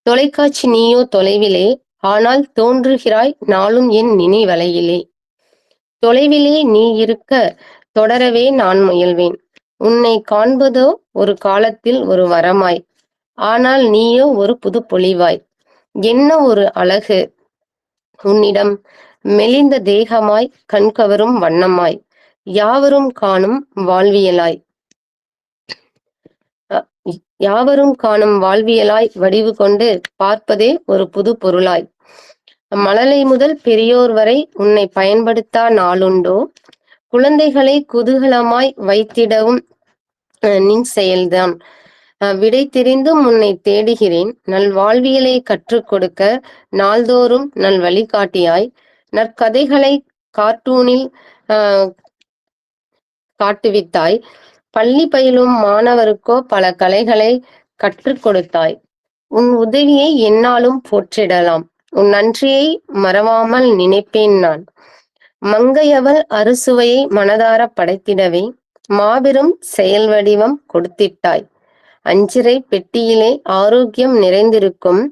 தொலைக்காட்சி நீயோ தொலைவிலே, ஆனால் தோன்றுகிறாய் நாளும் என் நினைவலையிலே. தொலைவிலே நீ இருக்க, தொடரவே நான் முயல்வேன். உன்னைக் காண்பதோ ஒரு காலத்தில் ஒரு வரமாய். ஆனால் நீயோ ஒரு புதுப்பொலிவாய். என்ன ஒரு அழகு உன்னிடம்! மெலிந்த தேகமாய், கண்கவரும் வண்ணமாய், யாவரும் காணும் வாழ்வியலாய். அ யாவரும் காணும் வாழ்வியலாய் வடிவு கொண்டு பார்ப்பதே ஒரு புது பொருளாய். மழலை முதல் பெரியோர் வரை உன்னைப் பயன்படுத்தா நாளுண்டோ? குழந்தைகளை குதூகலமாய் வைத்திடவும் நின் செயல்தான். விடை தெரிந்தும் உன்னைத் தேடுகிறேன். நல்வாழ்வியலைக் கற்றுக் கொடுக்க நாள்தோறும் நல்வழிகாட்டியாய், நற்கதைகளைக் கார்ட்டூனில் அ காட்டுவித்தாய். பள்ளி பயிலும் மாணவருக்கோ பல கலைகளைக் கற்றுக் கொடுத்தாய். உன் உதவியை எந்நாளும் போற்றிடலாம். உன் நன்றியை மறவாமல் நினைப்பேன் நான். மங்கையவள் அறுசுவையை மனதாரப் படைத்திடவே, மாபெரும் செயல் வடிவம் கொடுத்திட்டாய். அஞ்சிறை பெட்டியிலே ஆரோக்கியம் நிறைந்திருக்கும்.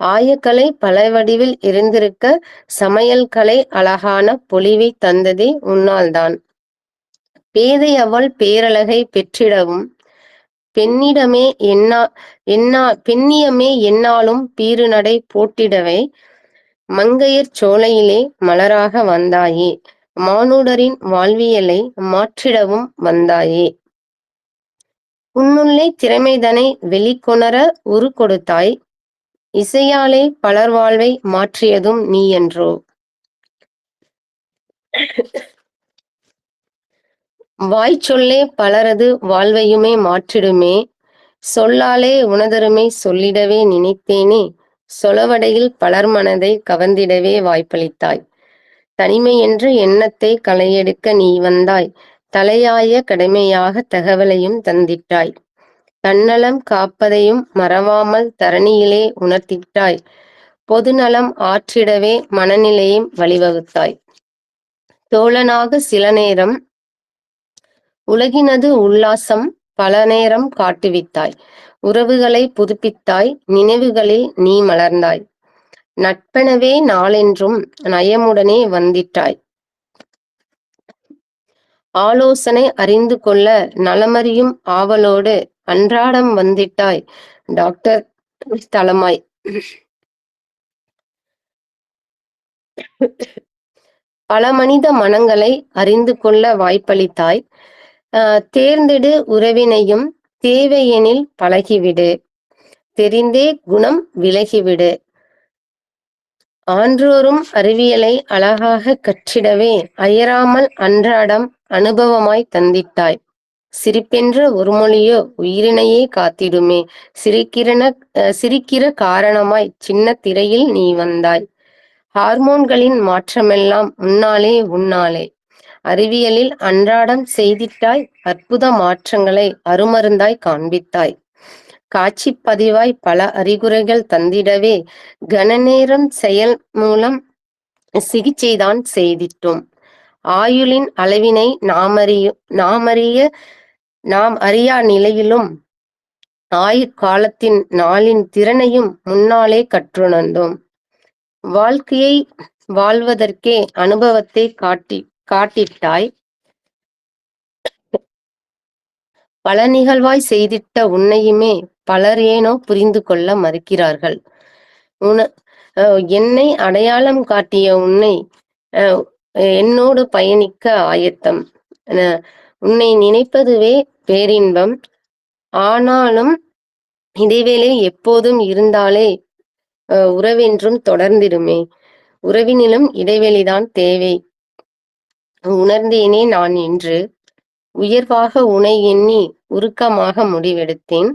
ஆயக்கலை பல வடிவில் இருந்திருக்க, சமையல் கலை அழகான பொலிவைத் தந்ததே உன்னால்தான். பேதை அவள் பேரழகைப் பெற்றிடவும், பெண்ணிடமே பெண்ணியமே எந்நாளும் பீறுநடை போட்டிடவே, மங்கையர் சோலையிலே மலராக வந்தாயே. மானுடரின் வாழ்வியலை மாற்றிடவும் வந்தாயே. உன்னுள்ளே திறமைதனை வெளிக்கொணர உருக்கொடுத்தாய். இசையாலே பலர் வாழ்வை மாற்றியதும் நீயன்றோ? வாய்ச்சொல்லே பலரது வாழ்வையுமே மாற்றிடுமே. சொல்லாலே உனதருமை சொல்லிடவே நினைத்தேனே. சொலவடையில் பலர் மனதைக் கவர்ந்திடவே வாய்ப்பளித்தாய். தனிமை என்ற எண்ணத்தைக் களையெடுக்க நீ வந்தாய். தலையாய கடமையாகத் தகவலையும் தந்திட்டாய். தன்னலம் காப்பதையும் மறவாமல் தரணியிலே உணர்த்திட்டாய். பொதுநலம் ஆற்றிடவே மனநிலையை வழிவகுத்தாய். தோழனாக சில நேரம் உலகினது உல்லாசம் பல நேரம் காட்டுவித்தாய். உறவுகளைப் புதுப்பித்தாய். நினைவுகளில் நீ மலர்ந்தாய். நட்பெனவே நாளென்றும் நயமுடனே வந்திட்டாய். ஆலோசனை அறிந்து கொள்ள நலமறியும் ஆவலோடு அன்றாடம் வந்திட்டாய். டாக்டர் தளமாய். பல மனித மனங்களை அறிந்து கொள்ள வாய்ப்பளித்தாய். தேர்ந்தெடு உறவினையும் தேவையெனில் பழகிவிடு. தெரிந்தே குணம் விலகிவிடு. ஆன்றோரும் அறிவியலை அழகாகக் கற்றிடவே அயராமல் அன்றாடம் அனுபவமாய் தந்திட்டாய். சிரிப்பென்ற ஒரு மொழியோ உயிரினையே காத்திடுமே. சிரிக்கிற காரணமாய் சின்னத் திரையில் நீ வந்தாய். ஹார்மோன்களின் மாற்றமெல்லாம் உன்னாலே உன்னாலே. அறிவியலில் அன்றாடம் செய்திட்டாய். அற்புத மாற்றங்களை அருமருந்தாய் காண்பித்தாய். காட்சிப் பதிவாய் பல அறிகுறிகள் தந்திடவே கணநேரம் செயல் மூலம் சிகிச்சைதான் செய்திட்டோம். ஆயுளின் அளவினை நாம் அறியா நிலையிலும் ஆயுட்காலத்தின் நாளின் திறனையும் முன்னாலே கற்றுணர்ந்தோம். வாழ்க்கையை வாழ்வதற்கே அனுபவத்தை காட்டிட்டாய். பல நிகழ்வாய் செய்திட்ட உன்னையுமே பலர் ஏனோ புரிந்து கொள்ள மறுக்கிறார்கள். என்னை அடையாளம் காட்டிய உன்னை என்னோடு பயணிக்க ஆயத்தம். உன்னை நினைப்பதுவே பேரின்பம். ஆனாலும் இடைவேளை எப்போதும் இருந்தாலே உறவென்றும் தொடர்ந்திடுமே. உறவினிலும் இடைவெளிதான் தேவை. உணர்ந்தேனே நான் இன்று. உயர்வாக உனை எண்ணி உருக்கமாக முடிவெடுத்தேன்.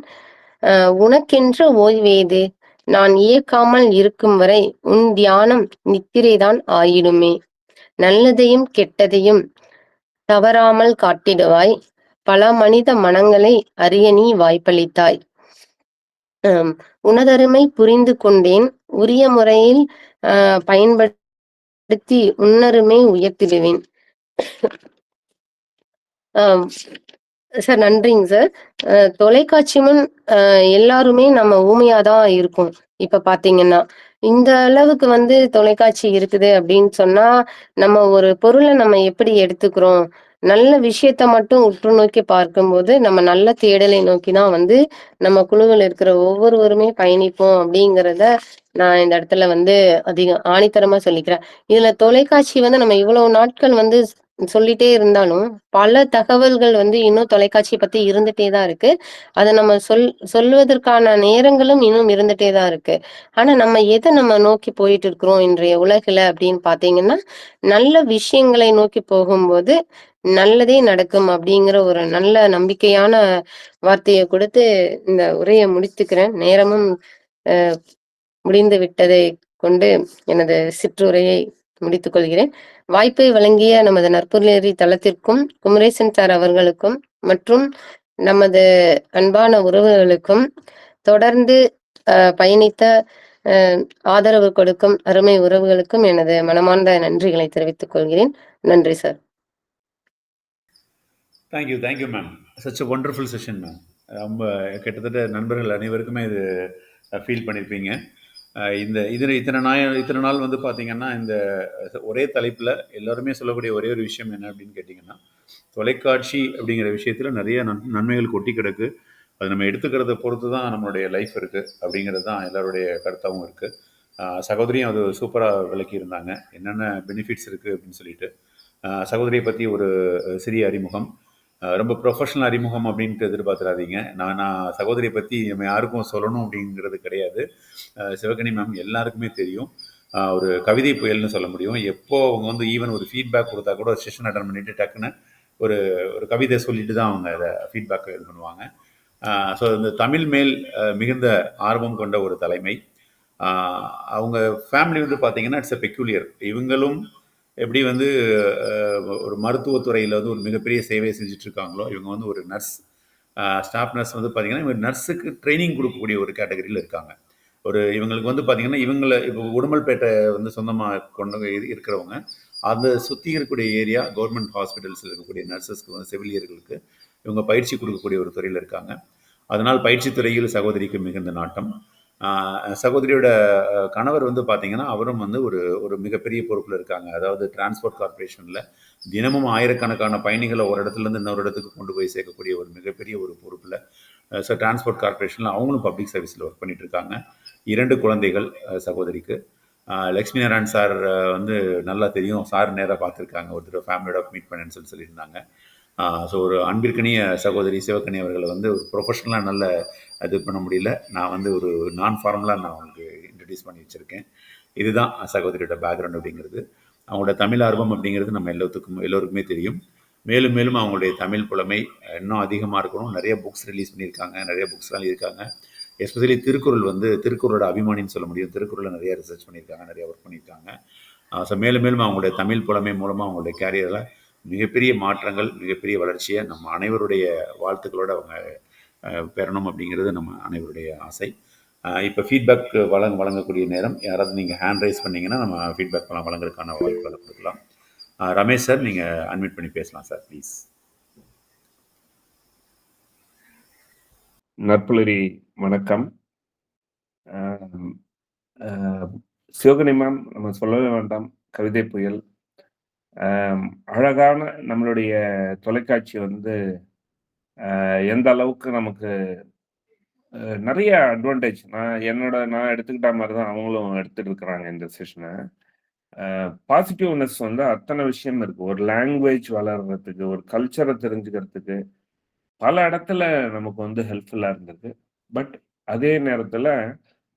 உனக்கென்ற ஓய்வேது? நான் இயக்காமல் இருக்கும் வரை உன் தியானம் நித்திரைதான் ஆயிடுமே. நல்லதையும் கெட்டதையும் தவறாமல் காட்டிடுவாய். பல மனித மனங்களை அறிய நீ வாய்ப்பளித்தாய். உனதருமை புரிந்து கொண்டேன். உரிய முறையில் பயன்படுத்தி உன்னருமை உயர்த்திடுவேன். சார் நன்றிங்க சார். தொலைக்காட்சி முன் எல்லாருமே நம்ம ஊமையாதான் இருக்கும். இப்ப பாத்தீங்கன்னா இந்த அளவுக்கு தொலைக்காட்சி இருக்குது அப்படின்னு சொன்னா நம்ம ஒரு பொருளை நம்ம எப்படி எடுத்துக்கிறோம், நல்ல விஷயத்த மட்டும் உற்று நோக்கி பார்க்கும்போது நம்ம நல்ல தேடலை நோக்கிதான் நம்ம குழுவில் இருக்கிற ஒவ்வொருவருமே பயணிப்போம் அப்படிங்கிறத நான் இந்த இடத்துல அதிகம் ஆணித்தரமா சொல்லிக்கிறேன். இதுல தொலைக்காட்சி நம்ம இவ்வளவு நாட்கள் சொல்லிட்டே இருந்தாலும் பல தகவல்கள் இன்னும் தொலைக்காட்சி பத்தி இருந்துட்டே தான் இருக்கு. அதை நம்ம சொல்வதற்கான நேரங்களும் இன்னும் இருந்துட்டே தான் இருக்கு. ஆனா நம்ம எதை நம்ம நோக்கி போயிட்டு இருக்கிறோம் இன்றைய உலகில அப்படின்னு பாத்தீங்கன்னா, நல்ல விஷயங்களை நோக்கி போகும்போது நல்லதே நடக்கும் அப்படிங்கிற ஒரு நல்ல நம்பிக்கையான வார்த்தையை கொடுத்து இந்த உரையை முடித்துக்கிறேன். நேரமும் முடிந்து விட்டதை கொண்டு எனது சிற்றுரையை முடித்துக் கொள்கிறேன். வாய்ப்பை வழங்கிய நமது நற்புலரி தளத்திற்கும் குமரேசன் சார் அவர்களுக்கும் மற்றும் நமது அன்பான உறவுகளுக்கும் தொடர்ந்து பயணித்த ஆதரவு கொடுக்கும் அருமை உறவுகளுக்கும் எனது மனமார்ந்த நன்றிகளை தெரிவித்துக் கொள்கிறேன். நன்றி sir. Thank you ma'am. Such a wonderful session ma'am. ரொம்ப கிட்டத்தட்ட நண்பர்கள் அனைவருக்குமே இது ஃபீல் பண்ணியிருப்பீங்க. இத்தனை நாள் பார்த்தீங்கன்னா இந்த ஒரே தலைப்பில் எல்லாருமே சொல்லக்கூடிய ஒரே ஒரு விஷயம் என்ன அப்படின்னு கேட்டிங்கன்னா, தொலைக்காட்சி அப்படிங்கிற விஷயத்தில் நிறைய நன்மைகள் கொட்டி கிடக்கு. அது நம்ம எடுத்துக்கிறத பொறுத்து தான் நம்மளுடைய லைஃப் இருக்குது அப்படிங்கிறது தான் எல்லாருடைய கருத்தாகவும் இருக்குது. சகோதரியும் அது சூப்பராக விளக்கியிருந்தாங்க என்னென்ன பெனிஃபிட்ஸ் இருக்குது அப்படின்னு சொல்லிட்டு. சகோதரியை பற்றி ஒரு சிறிய அறிமுகம், ரொம்ப ப்ரொஃபஷனல் அறிமுகம் அப்படின்ட்டு எதிர்பார்த்துறாதீங்க. நான் சகோதரியை பற்றி நம்ம யாருக்கும் சொல்லணும் அப்படிங்கிறது கிடையாது. சிவகனி மேம் எல்லாருக்குமே தெரியும். ஒரு கவிதை புயல்னு சொல்ல முடியும். எப்போ அவங்க ஈவன் ஒரு ஃபீட்பேக் கொடுத்தா கூட செஷன் அட்டன் பண்ணிட்டு டக்குன்னு ஒரு கவிதை சொல்லிட்டு தான் அவங்க அதை ஃபீட்பேக் இது பண்ணுவாங்க. ஸோ இந்த தமிழ் மேல் மிகுந்த ஆர்வம் கொண்ட ஒரு தலைமை. அவங்க ஃபேமிலி பார்த்தீங்கன்னா இட்ஸ் எ பெக்யூலியர். இவங்களும் எப்படி ஒரு மருத்துவத்துறையில் ஒரு மிகப்பெரிய சேவையை செஞ்சிட்ருக்காங்களோ, இவங்க ஒரு நர்ஸ், ஸ்டாஃப் நர்ஸ் பார்த்தீங்கன்னா இவங்க நர்ஸுக்கு ட்ரைனிங் கொடுக்கக்கூடிய ஒரு கேட்டகரியில் இருக்காங்க. இவங்களுக்கு பார்த்தீங்கன்னா இப்போ உடுமல்பேட்டை சொந்தமாக கொண்டு இருக்கிறவங்க, அதை சுற்றி இருக்கக்கூடிய ஏரியா கவர்மெண்ட் ஹாஸ்பிட்டல்ஸில் இருக்கக்கூடிய நர்சஸ்க்கு செவிலியர்களுக்கு இவங்க பயிற்சி கொடுக்கக்கூடிய ஒரு துறையில் இருக்காங்க. அதனால் பயிற்சி துறையில் சகோதரிக்கு மிகுந்த நாட்டம். சகோதரியோட கணவர் பார்த்தீங்கன்னா அவரும் ஒரு மிகப்பெரிய பொறுப்பில் இருக்காங்க. அதாவது டிரான்ஸ்போர்ட் கார்பரேஷனில் தினமும் ஆயிரக்கணக்கான பயணிகளை ஒரு இடத்துலேருந்து இன்னொரு இடத்துக்கு கொண்டு போய் சேர்க்கக்கூடிய ஒரு மிகப்பெரிய ஒரு பொறுப்பில். ஸோ டிரான்ஸ்போர்ட் கார்பரேஷனில் அவங்களும் பப்ளிக் சர்வீஸில் ஒர்க் பண்ணிட்டு இருக்காங்க. 2 குழந்தைகள் சகோதரிக்கு. லக்ஷ்மி நாராயண் சார் நல்லா தெரியும். சார் நேராக பார்த்துருக்காங்க, ஒருத்தர் ஃபேமிலியோட மீட் பண்ணேன்னு சொல்லியிருந்தாங்க. ஸோ ஒரு அன்பிற்கனிய சகோதரி சிவகனி அவர்களை ஒரு ப்ரொஃபஷனலாக நல்ல இது பண்ண முடியல. நான் ஒரு நான் ஃபார்மலாக நான் உங்களுக்கு இன்ட்ரடியூஸ் பண்ணி வச்சுருக்கேன். இதுதான் சகோதரியோட பேக்ரவுண்ட் அப்படிங்கிறது. அவங்களோட தமிழ் ஆர்வம் அப்படிங்கிறது நம்ம எல்லோருக்குமே தெரியும். மேலும் மேலும் அவங்களுடைய தமிழ் புலமை இன்னும் அதிகமாக இருக்கணும். நிறைய புக்ஸ் ரிலீஸ் பண்ணியிருக்காங்க, நிறைய புக்ஸ்லாம் இருக்காங்க. எஸ்பெஷலி திருக்குறள் வந்து திருக்குறளோட அபிமானின்னு சொல்ல முடியும். திருக்குறளை நிறைய ரிசர்ச் பண்ணியிருக்காங்க, நிறைய ஒர்க் பண்ணியிருக்காங்க. ஸோ மேலும் மேலும் அவங்களுடைய தமிழ் புலமை மூலமாக அவங்களுடைய கேரியரில் மிகப்பெரிய மாற்றங்கள், மிகப்பெரிய வளர்ச்சியை நம்ம அனைவருடைய வாழ்த்துக்களோடு அவங்க பெறணும் அப்படிங்கிறது நம்ம அனைவருடைய ஆசை. இப்போ ஃபீட்பேக் வழங்கக்கூடிய நேரம். யாராவது நீங்கள் ஹேண்ட் ரைஸ் பண்ணிங்கன்னா நம்ம ஃபீட்பேக் வழங்குறதுக்கான வாய்ப்புகளை கொடுக்கலாம். ரமேஷ் சார், நீங்கள் அன்மியூட் பண்ணி பேசலாம் சார், ப்ளீஸ். நற்புலரி வணக்கம். சிவகணி மேம் நம்ம சொல்லவே வேண்டாம், கவிதை புயல். அழகான நம்மளுடைய தொலைக்காட்சி வந்து எந்த அளவுக்கு நமக்கு நிறைய அட்வான்டேஜ் நான் எடுத்துக்கிட்ட மாதிரி தான் அவங்களும் எடுத்துட்டு இருக்கிறாங்க இந்த செஷனை. பாசிட்டிவ்னஸ் வந்து அத்தனை விஷயம் இருக்கு. ஒரு லாங்குவேஜ் வளர்றதுக்கு, ஒரு கல்ச்சரை தெரிஞ்சுக்கிறதுக்கு பல இடத்துல நமக்கு வந்து ஹெல்ப்ஃபுல்லா இருந்தது. பட் அதே நேரத்துல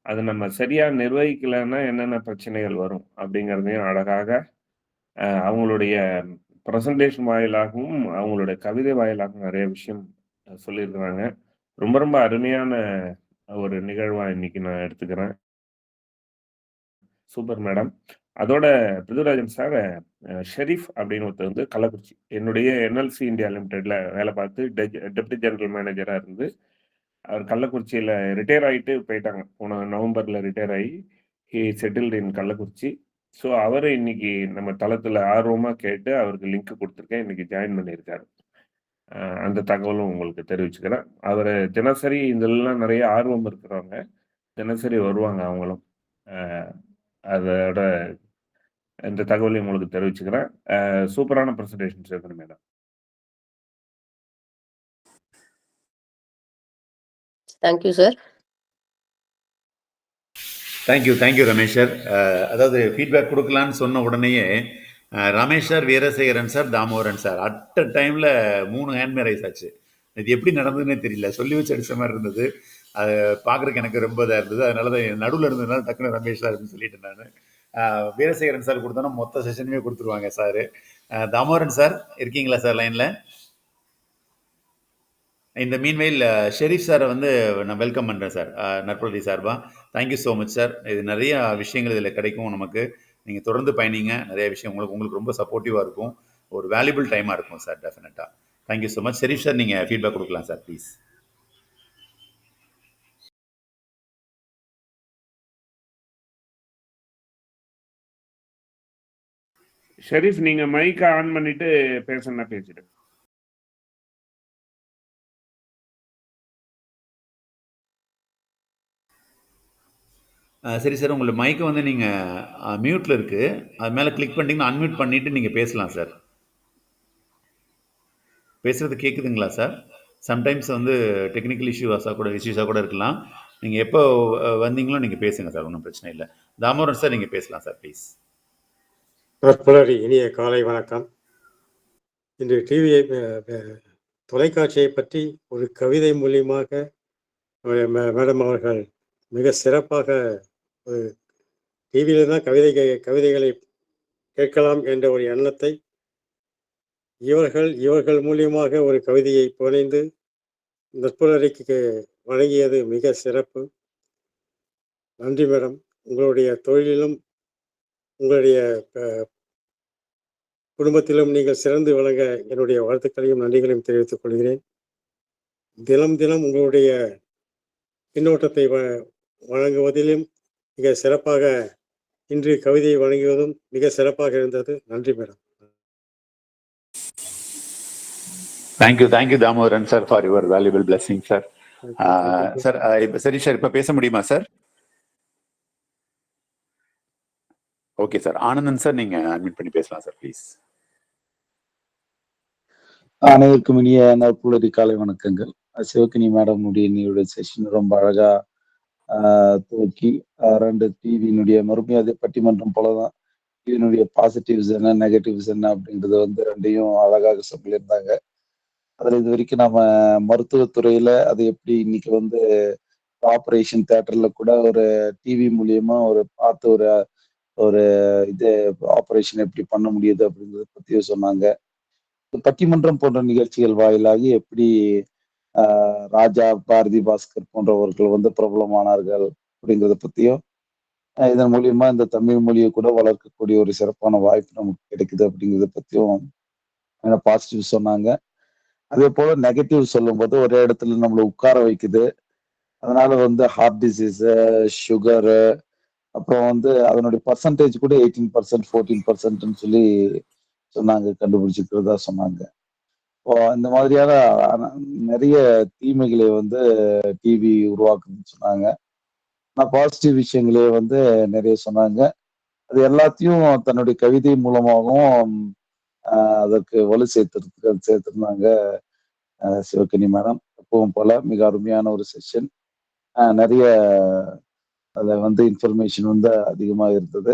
அது நம்ம சரியா நிர்வகிக்கலைன்னா என்னென்ன பிரச்சனைகள் வரும் அப்படிங்கிறதையும் அழகாக அவங்களுடைய ப்ரெசன்டேஷன் வாயிலாகவும் அவங்களுடைய கவிதை வாயிலாகவும் நிறைய விஷயம் சொல்லியிருக்கிறாங்க. ரொம்ப ரொம்ப அருமையான ஒரு நிகழ்வா இன்னைக்கு நான் எடுத்துக்கிறேன். Super madam. அதோட பிருதுராஜன் சார், ஷெரீஃப் அப்படின்னு ஒருத்தர் வந்து கள்ளக்குறிச்சி, என்னுடைய என்எல்சி இந்தியா லிமிடெட்ல வேலை பார்த்து டெப்டி ஜெனரல் மேனேஜரா இருந்து அவர் கள்ளக்குறிச்சியில ரிட்டையர் ஆகிட்டு போயிட்டாங்க. போன நவம்பர்ல ரிட்டையர் ஆகி he settled in Kallakurichi. So அவர் இன்னைக்கு நம்ம தளத்துல ஆர்வமா கேட்டு அவருக்கு லிங்க் கொடுத்துருக்கேன். இன்னைக்கு ஜாயின் பண்ணியிருக்காரு. அந்த தகவலும் உங்களுக்கு தெரிவிச்சுக்கிறேன். அவர் தினசரி இதெல்லாம் நிறைய ஆர்வம் இருக்கிறவங்க, தினசரி வருவாங்க அவங்களும். அதோட இந்த தகவலையும் உங்களுக்கு தெரிவிச்சுக்கிறேன். சூப்பரான ப்ரெசன்டேஷன் சேர்க்கணும் madam. Thank you sir. Thank you Ramesh sir. அதாவது ஃபீட்பேக் கொடுக்கலான்னு சொன்ன உடனேயே Ramesh sir, Veerasekaran sir, Damodaran sir at a டைமில் 3 ஹேண்ட் ரைஸ் ஆச்சு. இது எப்படி நடந்ததுன்னே தெரியல. சொல்லி வச்சு அடித்த மாதிரி இருந்தது. அது பார்க்குறதுக்கு எனக்கு ரொம்ப இதாக இருந்தது. அதனால தான் நடுவில் இருந்ததுனால டக்குனு ரமேஷ் சார் அப்படின்னு சொல்லிட்டு நான். வீரசேகரன் சார் கொடுத்தோன்னா மொத்த செஷனுமே கொடுத்துருவாங்க சார். தாமோதரன் சார் இருக்கீங்களா சார் லைனில்? இந்த மீன்வெயில் ஷெரீஃப் சாரை வந்து நான் வெல்கம் பண்ணுறேன் சார், நற்புலரி சார்பாக. Thank you so much sir. இது நிறைய விஷயங்கள் இதில் கிடைக்கும் நமக்கு. நீங்கள் தொடர்ந்து பயணிங்க. நிறைய விஷயம் உங்களுக்கு ரொம்ப சப்போர்ட்டிவாக இருக்கும். ஒரு வேல்யூபிள் டைமாக இருக்கும் சார், டெஃபினட்டாக. Thank you so much. Sharif sir, நீங்கள் ஃபீட்பேக் கொடுக்கலாம் சார், ப்ளீஸ். ஷெரீஃப், நீங்கள் மைக்கை ஆன் பண்ணிட்டு பேசணும்னா பேசிட்டு. சரி சார், உங்களோட மைக்கை வந்து நீங்கள் மியூட்டில் இருக்குது, அது மேலே கிளிக் பண்ணிட்டீங்கன்னா அன்மியூட் பண்ணிவிட்டு நீங்கள் பேசலாம் சார். பேசுகிறது கேட்குதுங்களா சார்? சம்டைம்ஸ் வந்து டெக்னிக்கல் இஷ்யூஸாக கூட இருக்கலாம். நீங்கள் எப்போ வந்தீங்களோ நீங்கள் பேசுங்க சார், ஒன்றும் பிரச்சனை இல்லை. தாமோதரன் சார், நீங்கள் பேசலாம் சார், ப்ளீஸ். நற்புலரி இனிய காலை வணக்கம். இன்று டிவியை தொலைக்காட்சியை பற்றி ஒரு கவிதை மூலியமாக மேடம் அவர்கள் மிக சிறப்பாக டிவியில தான் கவிதைகளை கேட்கலாம் என்ற ஒரு எண்ணத்தை இவர்கள் மூலியமாக ஒரு கவிதையை புனைந்து நற்புலரிக்கு வழங்கியது மிக சிறப்பு. நன்றி மேடம். உங்களுடைய தொழிலிலும் உங்களுடைய குடும்பத்திலும் நீங்கள் சிறந்து விளங்க என்னுடைய வாழ்த்துக்களையும் நன்றிகளையும் தெரிவித்துக் கொள்கிறேன். தினம் உங்களுடைய பின்னோட்டத்தை வழங்குவதிலும் மிக சிறப்பாக இன்று கவிதையை வழங்குவதும் மிக சிறப்பாக இருந்தது. நன்றி madam. Thank you Damodaran sir for your valuable blessing sir. Sir இப்போ சரி சார், இப்போ பேச முடியுமா sir? Okay sir. Anandan sir, நீங்கள் அட்மிட் பண்ணி பேசலாம் சார், ப்ளீஸ். அனைவருக்கும் இனிய நற்புலரி காலை வணக்கங்கள். சிவகனி மேடம் உடைய செஷன் ரொம்ப அழகா துவக்கி 2 டிவியினுடைய மறுபடியும் அதே பட்டிமன்றம் போலதான் டிவியினுடைய பாசிட்டிவ்ஸ் என்ன நெகட்டிவ்ஸ் என்ன அப்படின்றது வந்து 2ஐயும் அழகாக சொல்லியிருந்தாங்க. அதுல இது வரைக்கும் நம்ம மருத்துவத்துறையில அது எப்படி இன்னைக்கு வந்து ஆப்ரேஷன் தியேட்டர்ல கூட ஒரு டிவி மூலியமா ஒரு பார்த்து ஒரு இது ஆப்ரேஷன் எப்படி பண்ண முடியுது அப்படின்றத பத்தியும் சொன்னாங்க. பட்டிமன்றம் போன்ற நிகழ்ச்சிகள் வாயிலாகி எப்படி ராஜா, பாரதி பாஸ்கர் போன்றவர்கள் வந்து பிரபலமானார்கள் அப்படிங்கிறத பத்தியும், இதன் மூலியமா இந்த தமிழ் மொழியை கூட வளர்க்கக்கூடிய ஒரு சிறப்பான வாய்ப்பு நமக்கு கிடைக்குது அப்படிங்கிறத பத்தியும் பாசிட்டிவ் சொன்னாங்க. அதே போல நெகட்டிவ் சொல்லும்போது ஒரே இடத்துல நம்மளை உட்கார வைக்குது. அதனால வந்து ஹார்ட் டிசீஸ், சுகரு, அப்புறம் வந்து அதனுடைய பர்சன்டேஜ் கூட 18%, 14% சொல்லி சொன்னாங்க, கண்டுபிடிச்சிருக்கிறதா சொன்னாங்க. இந்த மாதிரியான நிறைய தீமைகளை வந்து டிவி உருவாக்குதுன்னு சொன்னாங்க. ஆனால் பாசிட்டிவ் விஷயங்களே வந்து நிறைய சொன்னாங்க. அது எல்லாத்தையும் தன்னுடைய கவிதை மூலமாகவும் அதற்கு வலு சேர்த்திருந்தாங்க சிவகனி மேடம். எப்பவும் போல மிக அருமையான ஒரு செஷன். நிறைய அதில் வந்து இன்ஃபர்மேஷன் வந்து அதிகமாக இருந்தது.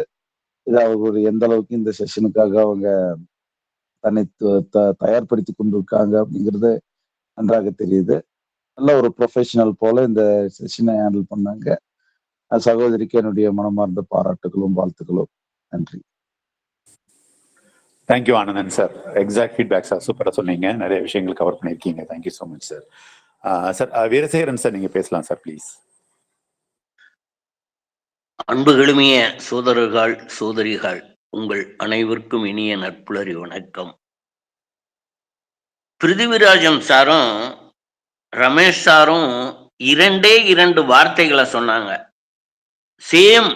இது அவங்க எந்த அளவுக்கு இந்த செஷனுக்காக அவங்க தன்னை தயார்படுத்தி கொண்டிருக்காங்க அப்படிங்கிறது நன்றாக தெரியுது. நல்ல ஒரு ப்ரொஃபஷனல் போல இந்த செஷனை ஹேண்டில் பண்ணாங்க. சகோதரிக்கு என்னுடைய மனமார்ந்த பாராட்டுகளும் வாழ்த்துக்களும். நன்றி. Thank you Anandan sir. Exact feedback sir. சூப்பராக சொன்னீங்க. நிறைய விஷயங்கள் கவர் பண்ணியிருக்கீங்க. Thank you so much sir. Sir Veerasekaran sir, நீங்கள் பேசலாம் சார் ப்ளீஸ். அன்புகளுமிய சோதரர்கள், சோதரிகள், உங்கள் அனைவருக்கும் இனிய நட்புலரி வணக்கம். பிருத்திவிராஜன் சாரும் ரமேஷ் சாரும் 2 வார்த்தைகளை சொன்னாங்க. சேம்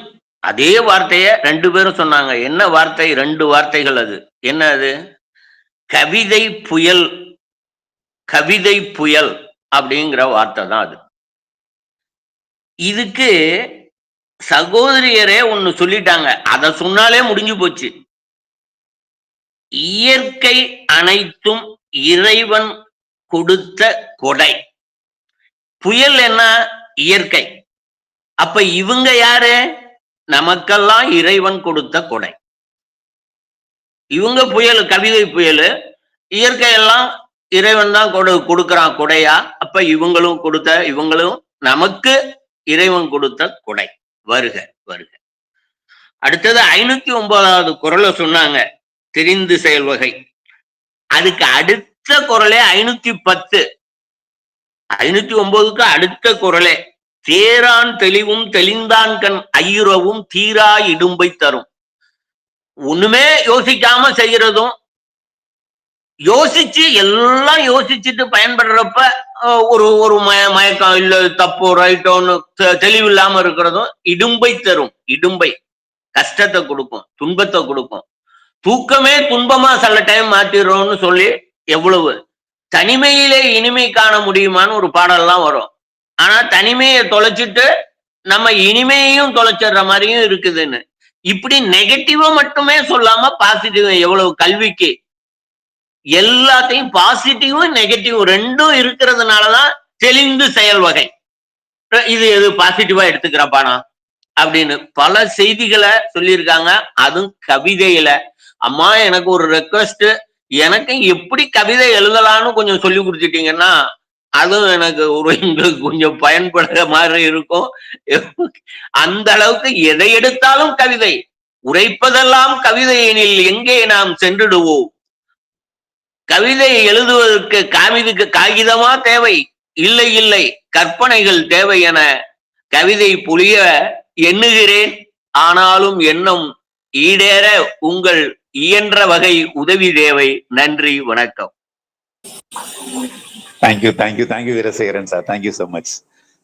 அதே வார்த்தைய 2 பேரும் சொன்னாங்க. என்ன வார்த்தை? 2 வார்த்தைகள். அது என்ன? அது கவிதை புயல். கவிதை புயல் அப்படிங்கிற வார்த்தை தான் அது. இதுக்கு சகோதரியரே ஒண்ணு சொல்லிட்டாங்க. அத சொன்னாலே முடிஞ்சு போச்சு. இயற்கை அனைத்தும் இறைவன் கொடுத்த கொடை. புயல் என்ன? இயற்கை. அப்ப இவங்க யாரு? நமக்கெல்லாம் இறைவன் கொடுத்த கொடை. இவங்க புயல், கவிதை புயல். இயற்கையெல்லாம் இறைவன் தான் கொடுக்கிறான் கொடையா. அப்ப இவங்களும் நமக்கு இறைவன் கொடுத்த கொடை. வருக வருக. அடுத்தது 509வது குறளை சொன்னாங்க, தெரிந்து செயல் வகை. அதுக்கு அடுத்த குறளே 510. 509க்கு அடுத்த குறளே தேரான் தெளிவும் தெளிந்தான் கண் ஐயுறவும் தீரா இடும்பை தரும். ஒண்ணுமே யோசிக்காம செய்யறதும், யோசிச்சு எல்லாம் யோசிச்சுட்டு பயன்படுறப்ப ஒரு மயக்கம் இல்ல, தப்போ ரைட்டோன்னு தெளிவில்லாம இருக்கிறதும் இடும்பை தரும். இடும்பை கஷ்டத்தை கொடுக்கும், துன்பத்தை கொடுக்கும். தூக்கமே துன்பமா சில டைம் மாத்திடுறோம்னு சொல்லி எவ்வளவு தனிமையிலே இனிமை காண முடியுமான்னு ஒரு பாடல்லாம் வரும். ஆனா தனிமையை தொலைச்சிட்டு நம்ம இனிமையையும் தொலைச்சிடுற மாதிரியும் இருக்குதுன்னு. இப்படி நெகட்டிவா மட்டுமே சொல்லாம பாசிட்டிவ், எவ்வளவு கல்விக்கு எல்லாத்தையும் பாசிட்டிவும் நெகட்டிவ் 2ம் இருக்கிறதுனாலதான் தெளிந்து செயல் வகை. இது எது பாசிட்டிவா எடுத்துக்கிறப்பானா அப்படின்னு பல செய்திகளை சொல்லியிருக்காங்க. அதுவும் கவிதையில. அம்மா எனக்கு ஒரு ரெக்வஸ்ட், எனக்கு எப்படி கவிதை எழுதலான்னு கொஞ்சம் சொல்லி கொடுத்துட்டீங்கன்னா அதுவும் எனக்கு எங்களுக்கு கொஞ்சம் பயன்படுற மாதிரி இருக்கும். அந்த அளவுக்கு எதை எடுத்தாலும் கவிதை. உரைப்பதெல்லாம் கவிதை எனில் எங்கே நாம் சென்றுடுவோம். கவிதை எழுதுவதற்கு காகிதமா தேவை? இல்லை இல்லை, கற்பனைகள் தேவை என கவிதை புலிய எண்ணுகிறேன். ஆனாலும் எண்ணம் ஈடேற உங்கள் இயன்ற வகை உதவி தேவை. நன்றி, வணக்கம். Thank you Veerasekaran sir. Thank you so much.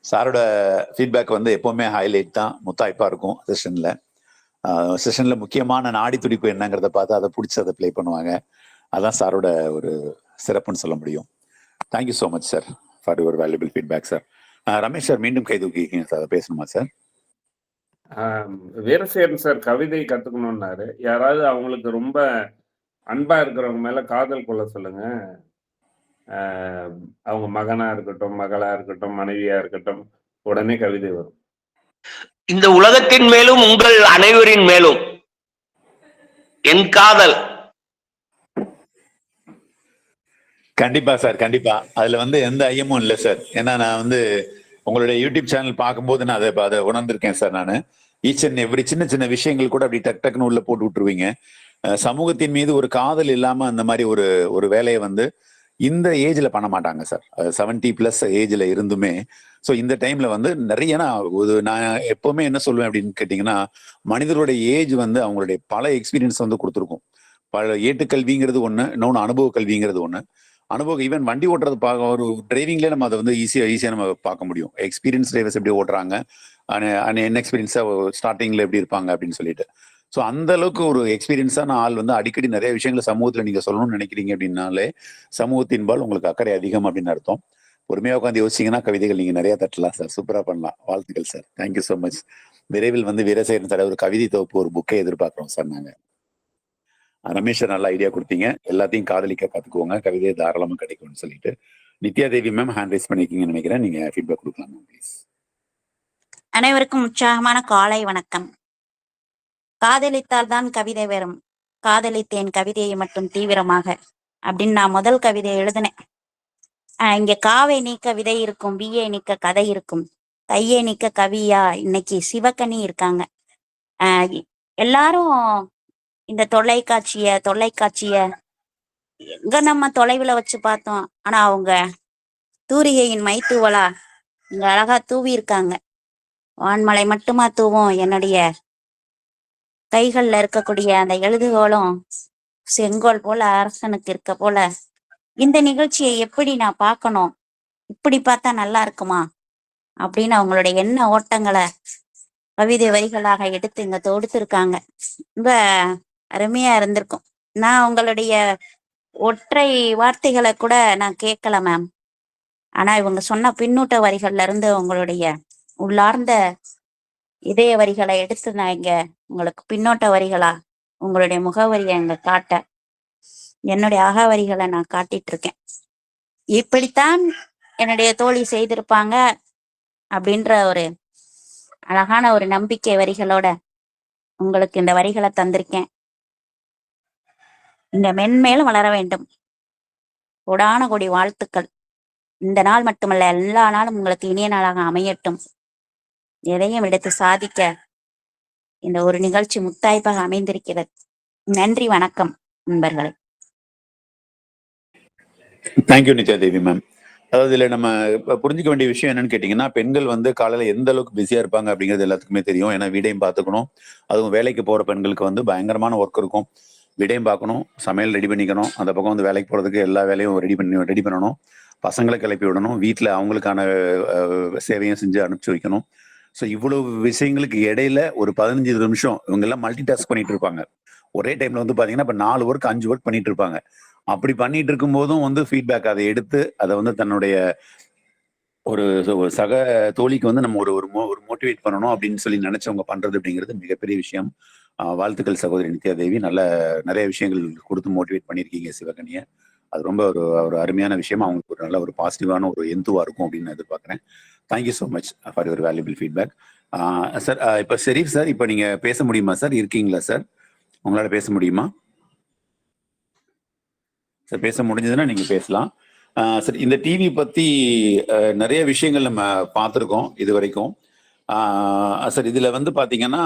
சாரோட ஃபீட்பேக் வந்து எப்பவுமே ஹைலைட் தான், முத்தாய்ப்பா இருக்கும் செஷன்ல முக்கியமான நாடி துடிப்பு என்னங்கிறத பார்த்து அதை பிடிச்சி அதை பிளே பண்ணுவாங்க. அதான் சாரோட ஒரு சிறப்புன்னு சொல்ல முடியும். Thank you so much sir for your valuable feedback sir. Ramesh sir மீண்டும் கை தூக்கிங்க சார், அதை பேசணுமா சார்? வீரசேகரன் சார் கவிதை கத்துக்கணும்னாரு. யாராவது அவங்களுக்கு ரொம்ப அன்பா இருக்கிறவங்க மேல காதல் கொள்ள சொல்லுங்க. அவங்க மகனா இருக்கட்டும், மகளா இருக்கட்டும், மனைவியா இருக்கட்டும், உடனே கவிதை வரும். இந்த உலகத்தின் மேலும் உங்கள் அனைவரின் மேலும் என் காதல். கண்டிப்பா சார், கண்டிப்பா. அதுல வந்து எந்த ஐயமும் இல்லை சார். ஏன்னா நான் வந்து உங்களுடைய யூடியூப் சேனல் பார்க்கும்போது நான் அதை உணர்ந்திருக்கேன் சார். நான் ஈச் அண்ட் எவ்ரி சின்ன சின்ன விஷயங்கள் கூட அப்படி டக்குன்னு உள்ள போட்டு விட்டுருவீங்க. சமூகத்தின் மீது ஒரு காதல் இல்லாம அந்த மாதிரி ஒரு ஒரு வேலையை வந்து இந்த ஏஜ்ல பண்ண மாட்டாங்க சார். 70+ ஏஜ்ல இருந்துமே ஸோ இந்த டைம்ல வந்து நிறைய நான் எப்பவுமே என்ன சொல்லுவேன் அப்படின்னு கேட்டீங்கன்னா, மனிதர்களுடைய ஏஜ் வந்து அவங்களுடைய பல எக்ஸ்பீரியன்ஸ் வந்து கொடுத்துருக்கும். பல ஏட்டுக்கல்விங்கிறது ஒண்ணு, இன்னொன்று அனுபவ கல்விங்கிறது ஒண்ணு. அனுபவம் ஈவன் வண்டி ஓட்டுறது பார்க்க ஒரு டிரைவிங்லேயே நம்ம அதை வந்து ஈஸியா நம்ம பார்க்க முடியும். எக்ஸ்பீரியன்ஸ் டிரைவர்ஸ் எப்படி ஓட்டுறாங்க, எக்ஸ்பீரியன்ஸா ஸ்டார்டிங்ல எப்படி இருப்பாங்க அப்படின்னு சொல்லிட்டு. ஸோ அந்த அளவுக்கு ஒரு எக்ஸ்பீரியன்ஸான ஆள் வந்து அடிக்கடி நிறைய விஷயங்களை சமூகத்தில் நீங்க சொல்லணும்னு நினைக்கிறீங்க அப்படின்னாலே சமூகத்தின்பால் உங்களுக்கு அக்கறை அதிகம் அப்படின்னு அர்த்தம். பொறுமையா உட்காந்து யோசிச்சீங்கன்னா கவிதைகள் நீங்க நிறைய தட்டலாம் சார். சூப்பரா பண்ணலாம். வாழ்த்துக்கள் சார். Thank you so much. விரைவில் வந்து வீரசேகரன் சார் ஒரு கவிதை தொகுப்பு ஒரு புக்கை எதிர்பார்க்குறோம் சார். நாங்க ரமேஷ் நல்ல ஐடியா கொடுத்தீங்க. எல்லாத்தையும் காதலிக்க கத்துக்குவோங்க, கவிதையை தாராளமா கிடைக்கும்னு சொல்லிட்டு நித்யா தேவி மேம் ஹேண்ட் ரைஸ் பண்ணிருக்கீங்கன்னு நினைக்கிறேன். நீங்க ஃபீட்பேக் கொடுக்கலாம் மேம் ப்ளீஸ். அனைவருக்கும் உற்சாகமான காலை வணக்கம். காதலித்தால் தான் கவிதை வரும், காதலித்தேன் கவிதையை மட்டும் தீவிரமாக அப்படின்னு நான் முதல் கவிதை எழுதினேன். இங்க காவை நீக்க விதை இருக்கும், பிஏ நீக்க கதை இருக்கும், கையை நீக்க கவியா இன்னைக்கு சிவகனி இருக்காங்க. எல்லாரும் இந்த தொலைக்காட்சிய எங்க நம்ம தொலைவுல வச்சு பார்த்தோம். ஆனா அவங்க தூரிகையின் மைத்தூவலா இங்க அழகா தூவி இருக்காங்க. வான்மலை மட்டுமா தூவும், என்னுடைய கைகள்ல இருக்கக்கூடிய அந்த எழுதுகோளும் செங்கோல் போல அரசனுக்கு இருக்க போல இந்த நிகழ்ச்சியை எப்படி நான் பார்க்கணும், இப்படி பார்த்தா நல்லா இருக்குமா அப்படின்னு அவங்களுடைய எண்ண ஓட்டங்களை கவிதை வரிகளாக எடுத்து இங்க தொடுத்திருக்காங்க. ரொம்ப அருமையா இருந்திருக்கும். நான் உங்களுடைய ஒற்றை வார்த்தைகளை கூட நான் கேட்கல மேம். ஆனா இவங்க சொன்ன பின்னூட்ட வரிகள்ல இருந்து உங்களுடைய உள்ளார்ந்த இதய வரிகளை எடுத்து நான் இங்க உங்களுக்கு பின்னோட்ட வரிகளா உங்களுடைய முகவரியை இங்க காட்ட என்னுடைய அகவரிகளை நான் காட்டிட்டு இருக்கேன். இப்படித்தான் என்னுடைய தோழி செய்திருப்பாங்க அப்படின்ற ஒரு அழகான ஒரு நம்பிக்கை வரிகளோட உங்களுக்கு இந்த வரிகளை தந்திருக்கேன். இங்க மென்மேலும் வளர வேண்டும். கோடான கோடி வாழ்த்துக்கள். இந்த நாள் மட்டுமல்ல, எல்லா நாளும் உங்களுக்கு இனிய நாளாக அமையட்டும். எதையும் எடுத்து சாதிக்க இந்த ஒரு நிகழ்ச்சி முத்தாய்ப்பாக அமைந்திருக்கிறது. நன்றி, வணக்கம் நண்பர்களே. தேங்க்யூ நித்யா தேவி மேம். அதாவது இதுல நம்ம புரிஞ்சுக்க வேண்டிய விஷயம் என்னன்னு கேட்டீங்கன்னா, பெண்கள் வந்து காலையில எந்த அளவுக்கு பிஸியா இருப்பாங்க அப்படிங்கிறது எல்லாத்துக்குமே தெரியும். ஏன்னா வீடையும் பார்த்துக்கணும், அதுவும் வேலைக்கு போற பெண்களுக்கு வந்து பயங்கரமான ஒர்க் இருக்கும். வீடையும் பார்க்கணும், சமையல் ரெடி பண்ணிக்கணும், அந்த பக்கம் வந்து வேலைக்கு போறதுக்கு எல்லா வேலையும் ரெடி பண்ணணும், பசங்களை கிளப்பி விடணும், வீட்டில் அவங்களுக்கான சேவையும் செஞ்சு அனுப்பிச்சு வைக்கணும். ஸோ இவ்வளவு விஷயங்களுக்கு இடையில ஒரு 15 நிமிஷம் இவங்க எல்லாம் மல்டி டாஸ்க் பண்ணிட்டு இருப்பாங்க. ஒரே டைம்ல வந்து பாத்தீங்கன்னா இப்ப 4 ஒர்க் 5 ஒர்க் பண்ணிட்டு இருப்பாங்க. அப்படி பண்ணிட்டு இருக்கும் போதும் வந்து ஃபீட்பேக் அதை எடுத்து அதை வந்து தன்னுடைய ஒரு சக தோழிக்கு வந்து நம்ம ஒரு மோட்டிவேட் பண்ணணும் அப்படின்னு சொல்லி நினைச்சவங்க பண்றது அப்படிங்கிறது மிகப்பெரிய விஷயம். வாழ்த்துக்கள் சகோதரி நித்யா தேவி. நிறைய விஷயங்கள் கொடுத்து மோட்டிவேட் பண்ணியிருக்கீங்க சிவகனியை. அது ரொம்ப ஒரு அருமையான விஷயம். அவங்களுக்கு ஒரு நல்ல ஒரு பாசிட்டிவான ஒரு எந்துவா இருக்கும் அப்படின்னு நான் எதிர்பார்க்குறேன். Thank you so much for your valuable feedback. Sir இப்போ ஷெரீஃப் சார், இப்போ நீங்க பேச முடியுமா சார்? இருக்கீங்களா சார்? உங்களால பேச முடியுமா சார்? பேச முடிஞ்சதுன்னா நீங்க பேசலாம் சார். இந்த டிவி பத்தி நிறைய விஷயங்கள் நம்ம பார்த்துருக்கோம் இது வரைக்கும் சார். இதுல வந்து பாத்தீங்கன்னா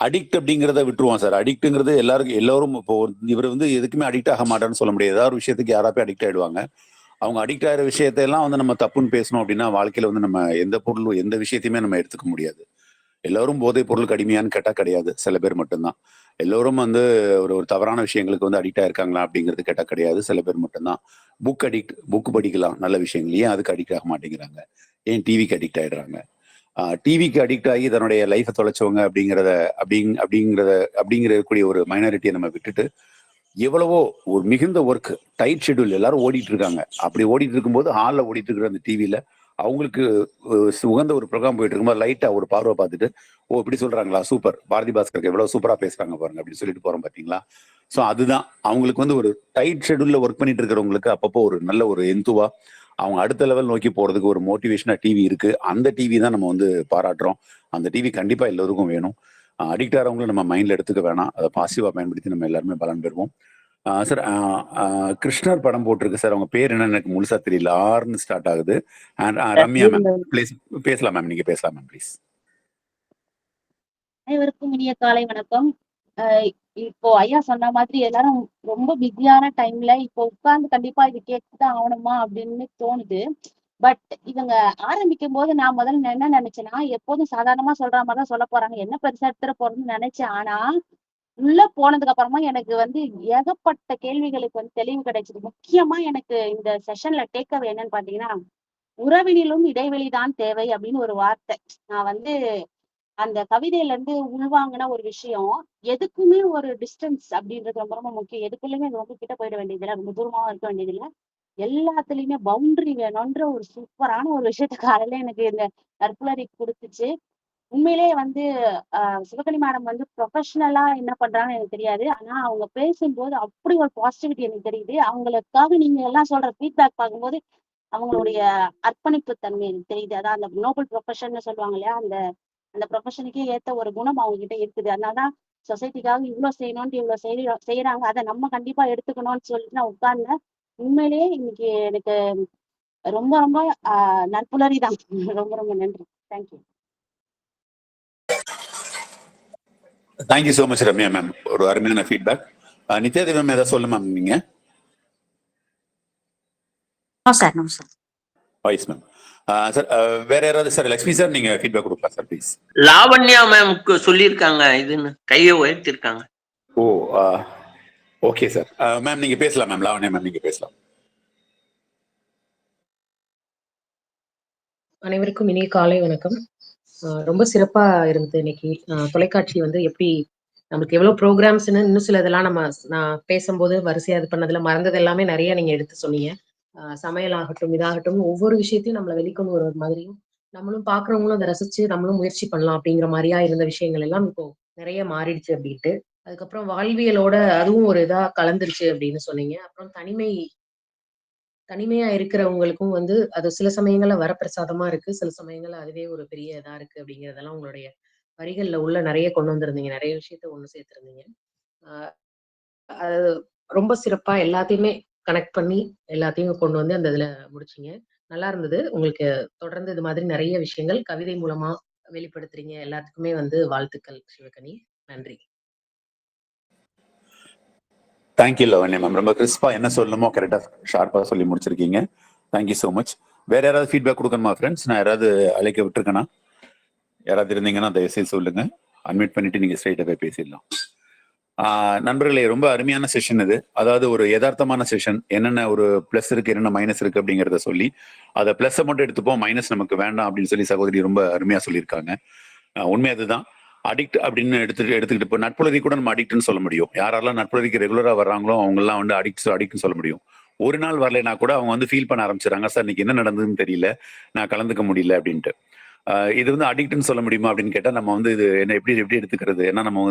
அடிக்ட் அப்படிங்கிறத விட்டுருவோம் சார். அடிக்ட்டுங்கிறது எல்லாரும் இப்போ இவர் வந்து எதுக்குமே அடிக்ட் ஆக மாட்டான்னு சொல்ல முடியாது. ஏதாவது ஒரு விஷயத்துக்கு யாரா போய் அடிக்ட் ஆயிடுவாங்க. அவங்க அடிக்ட் ஆகிற விஷயத்தையெல்லாம் வந்து நம்ம தப்புன்னு பேசணும் அப்படின்னா வாழ்க்கையில வந்து நம்ம எந்த விஷயத்தையுமே நம்ம எடுத்துக்க முடியாது. எல்லோரும் போதைப் பொருளுக்கு அடிமையான்னு கேட்டா கிடையாது, சில பேர் மட்டும்தான். எல்லோரும் வந்து ஒரு தவறான விஷயங்களுக்கு வந்து அடிக்ட் ஆயிருக்காங்களா அப்படிங்கிறது கேட்டா கிடையாது, சில பேர் மட்டும்தான். புக் படிக்கலாம், நல்ல விஷயங்கள். ஏன் அதுக்கு அடிக்ட் ஆக மாட்டேங்கிறாங்க? ஏன் டிவிக்கு அடிக்ட் ஆயிடுறாங்க? டிவிக்கு அடிக்ட் ஆகி தன்னுடைய லைஃபை தொலைச்சவங்க அப்படிங்கிறக்கூடிய ஒரு மைனாரிட்டியை நம்ம விட்டுட்டு எவ்வளவோ ஒரு மிகுந்த ஒர்க், டைட் ஷெட்யூல், எல்லாரும் ஓடிட்டு இருக்காங்க. அப்படி ஓடிட்டு இருக்கும்போது ஹாலில் ஓடிட்டு இருக்கிற அந்த டிவியில அவங்களுக்கு உகந்த ஒரு ப்ரோக்ராம் போயிட்டு இருக்கும்போது லைட்டா ஒரு பார்வை பார்த்துட்டு, ஓ இப்படி சொல்றாங்களா, சூப்பர், பாரதி பாஸ்கருக்கு எவ்வளவு சூப்பரா பேசுறாங்க பாருங்க அப்படின்னு சொல்லிட்டு போறோம் பாத்தீங்களா. ஸோ அதுதான் அவங்களுக்கு வந்து ஒரு டைட் ஷெட்யூல்ல ஒர்க் பண்ணிட்டு இருக்கிறவங்களுக்கு அப்பப்போ ஒரு நல்ல ஒரு எந்துவா அவங்க அடுத்த லெவல் நோக்கி போறதுக்கு ஒரு மோட்டிவேஷனா டிவி இருக்கு. அந்த டிவி தான் நம்ம வந்து பாராட்டுறோம். அந்த டிவி கண்டிப்பா எல்லோருக்கும் வேணும். அடிக்ட் ஆகிறவங்களும் நம்ம மைண்ட்ல எடுத்துக்க வேணாம். அதை பாசிட்டிவா பயன்படுத்தி நம்ம எல்லாருமே பலன் பெறுவோம். சார் கிருஷ்ணர் படம் போட்டிருக்கு சார். அவங்க பேர் என்ன எனக்கு முழுசா தெரியல. ஆர்னு ஸ்டார்ட் ஆகுது. ரம்யா மேம் ப்ளீஸ் பேசலாம் மேம். நீங்க பேசலாம் மேம் ப்ளீஸ். அனைவருக்கும் இனிய காலை வணக்கம். இப்போ ஐயா சொன்ன மாதிரி எல்லாரும் ரொம்ப பிஸியான டைம்ல இப்போ உட்கார்ந்து கண்டிப்பா இது கேட்டுதான் ஆகணுமா அப்படின்னு தோணுது. பட் இவங்க ஆரம்பிக்கும் போது நான் முதல்ல என்ன நினைச்சேன்னா, எப்போதும் சாதாரணமா சொல்ற மாதிரிதான் சொல்ல போறாங்க, என்ன பெருசா எடுத்துட போறோம்னு நினைச்சேன். ஆனா உள்ள போனதுக்கு அப்புறமா எனக்கு ஏகப்பட்ட கேள்விகளுக்கு தெளிவு கிடைச்சது. முக்கியமா எனக்கு இந்த செஷன்ல டேக்அவே என்னன்னு பாத்தீங்கன்னா, உறவினிலும் இடைவெளிதான் தேவை அப்படின்னு ஒரு வார்த்தை. நான் அந்த கவிதையில இருந்து உள்வாங்கின ஒரு விஷயம். எதுக்குமே ஒரு டிஸ்டன்ஸ் அப்படின்றது ரொம்ப ரொம்ப முக்கியம். எதுக்குள்ளயுமே ரொம்ப கிட்ட போயிட வேண்டியதில்ல, ரொம்ப தூரமாவும் இருக்க வேண்டியதில்ல. எல்லாத்துலயுமே பவுண்டரி வேணும்ன்ற ஒரு சூப்பரான ஒரு விஷயத்த காலையில எனக்கு இந்த நற்புலரி கொடுத்துச்சு. உண்மையிலேயே சிவகனி மேடம் ப்ரொஃபஷனலா என்ன பண்றாங்கன்னு எனக்கு தெரியாது. ஆனா அவங்க பேசும்போது அப்படி ஒரு பாசிட்டிவிட்டி எனக்கு தெரியுது. அவங்களுக்காக நீங்க எல்லாம் சொல்ற ஃபீட்பேக் பார்க்கும்போது அவங்களுடைய அர்ப்பணிப்பு தன்மை எனக்கு தெரியுது. அதான் அந்த நோபல் ப்ரொஃபஷன்னு சொல்லுவாங்க இல்லையா, அந்த அந்த ப்ரொஃபஷனுக்கே ஏத்த ஒரு குணம் அவங்க கிட்ட இருக்குது. அதனாலதான் சொசைட்டிக்காக இவ்வளவு செய்யணும்னு இவ்வளவு செய்யறாங்க. அதை நம்ம கண்டிப்பா எடுத்துக்கணும்னு சொல்லிட்டு நான் உட்கார்ந்தேன். உண்மையிலேயே இன்னைக்கு எனக்கு ரொம்ப ரொம்ப நற்புலரி தான். ரொம்ப ரொம்ப நன்றி. Thank you. Thank you so much Ramya ma'am, ஒரு அருமையான ஃபீட்பேக். நித்யாதேவி மேம் ஏதாவது சொல்ல மேம் நீங்க? Sir voice ma'am. சார் வேற யாராவது? சார் லட்சுமி சார் நீங்க ஃபீட்பேக் கொடுக்கலாம் சார் ப்ளீஸ். லாவண்யா மேம்க்கு சொல்லியிருக்காங்க, இதுன்னு கையை உயர்த்திருக்காங்க. ஓ ஓகே சார். மேம் நீங்க பேசலாம் மேம். லாவண்யா மேம் நீங்க பேசலாம். அனைவருக்கும் இனிய காலை வணக்கம். ரொம்ப சிறப்பா இருந்தது இன்னைக்கு. தொலைக்காட்சி எப்படி நமக்கு எவ்வளவு ப்ரோக்ராம்ஸ்ன்னு இன்னும் சில இதெல்லாம் நான் பேசும்போது வரிசையா இது பண்ணதுல மறந்தது எல்லாமே நிறைய நீங்க எடுத்து சொன்னீங்க. சமையல் ஆகட்டும், இதாகட்டும், ஒவ்வொரு விஷயத்தையும் நம்மளை வெளிக்கொண்டு வர மாதிரியும் நம்மளும் பாக்குறவங்களும் அதை ரசிச்சு நம்மளும் முயற்சி பண்ணலாம் அப்படிங்கிற மாதிரியா இருந்த விஷயங்கள் எல்லாம் இப்போ நிறைய மாறிடுச்சு அப்படின்ட்டு. அதுக்கப்புறம் வாழ்வியலோட அதுவும் ஒரு இதா கலந்துருச்சு அப்படின்னு சொன்னீங்க. அப்புறம் தனிமையா இருக்கிறவங்களுக்கும் அது சில சமயங்கள்ல வரப்பிரசாதமா இருக்கு, சில சமயங்கள்ல அதுவே ஒரு பெரிய இதா இருக்கு அப்படிங்கறதெல்லாம் உங்களுடைய வரிகள்ல உள்ள நிறைய கொண்டு வந்திருந்தீங்க. நிறைய விஷயத்த ஒண்ணு சேர்த்திருந்தீங்க. ஆஹ் அது ரொம்ப சிறப்பா எல்லாத்தையுமே கனெக்ட் பண்ணி எல்லாத்தையும் கொண்டு வந்து அந்த இதுல முடிச்சீங்க. நல்லா இருந்தது. உங்களுக்கு தொடர்ந்து இது மாதிரி நிறைய விஷயங்கள் கவிதை மூலமா வெளிப்படுத்துறீங்க. எல்லாத்துக்குமே வாழ்த்துக்கள் சிவகனி. நன்றி. தேங்க்யூ லாவண்யா மேம், ரொம்ப கிறிஸ்பா என்ன சொல்லணுமோ கரெக்டா ஷார்ப்பா சொல்லி முடிச்சிருக்கீங்க. Thank you so much. வேற யாராவது ஃபீட்பேக் கொடுக்கணுமா ஃப்ரெண்ட்ஸ்? நான் யாராவது அழைக்க விட்டுருக்கேனா? யாராவது இருந்தீங்கன்னா தயவுசெய்து சொல்லுங்க. அன்மியூட் பண்ணிட்டு நீங்க ஸ்ட்ரைட்டாக போய் பேசிடலாம். நண்பர்களே, ரொம்ப அருமையான செஷன் இது. அதாவது ஒரு யதார்த்தமான செஷன். என்னென்ன ஒரு பிளஸ் இருக்கு, என்னென்ன மைனஸ் இருக்கு அப்படிங்கிறத சொல்லி, அதை பிளஸை மட்டும் எடுத்துப்போம், மைனஸ் நமக்கு வேண்டாம் அப்படின்னு சொல்லி சகோதரி ரொம்ப அருமையா சொல்லியிருக்காங்க. உண்மை அதுதான். அடிக்ட் அப்படின்னு எடுத்துக்கிட்டு இப்போ நட்புலரி கூட நம்ம அடிக்ட்னு சொல்ல முடியும். யாரெல்லாம் நட்புலரிக்கு ரெகுலரா வர்றாங்களோ அவங்கெல்லாம் அடிக்ட்னு சொல்ல முடியும். ஒரு நாள் வரலைன்னா கூட அவங்க ஃபீல் பண்ண ஆரம்பிச்சிடறாங்க, சார் இன்னைக்கு என்ன நடந்ததுன்னு தெரியல, நான் கலந்துக்க முடியல அப்படின்ட்டு. இது அடிக்ட்னு சொல்ல முடியுமா அப்படின்னு கேட்டால் நம்ம இது என்ன எப்படி எடுத்துக்கிறது? ஏன்னா நம்ம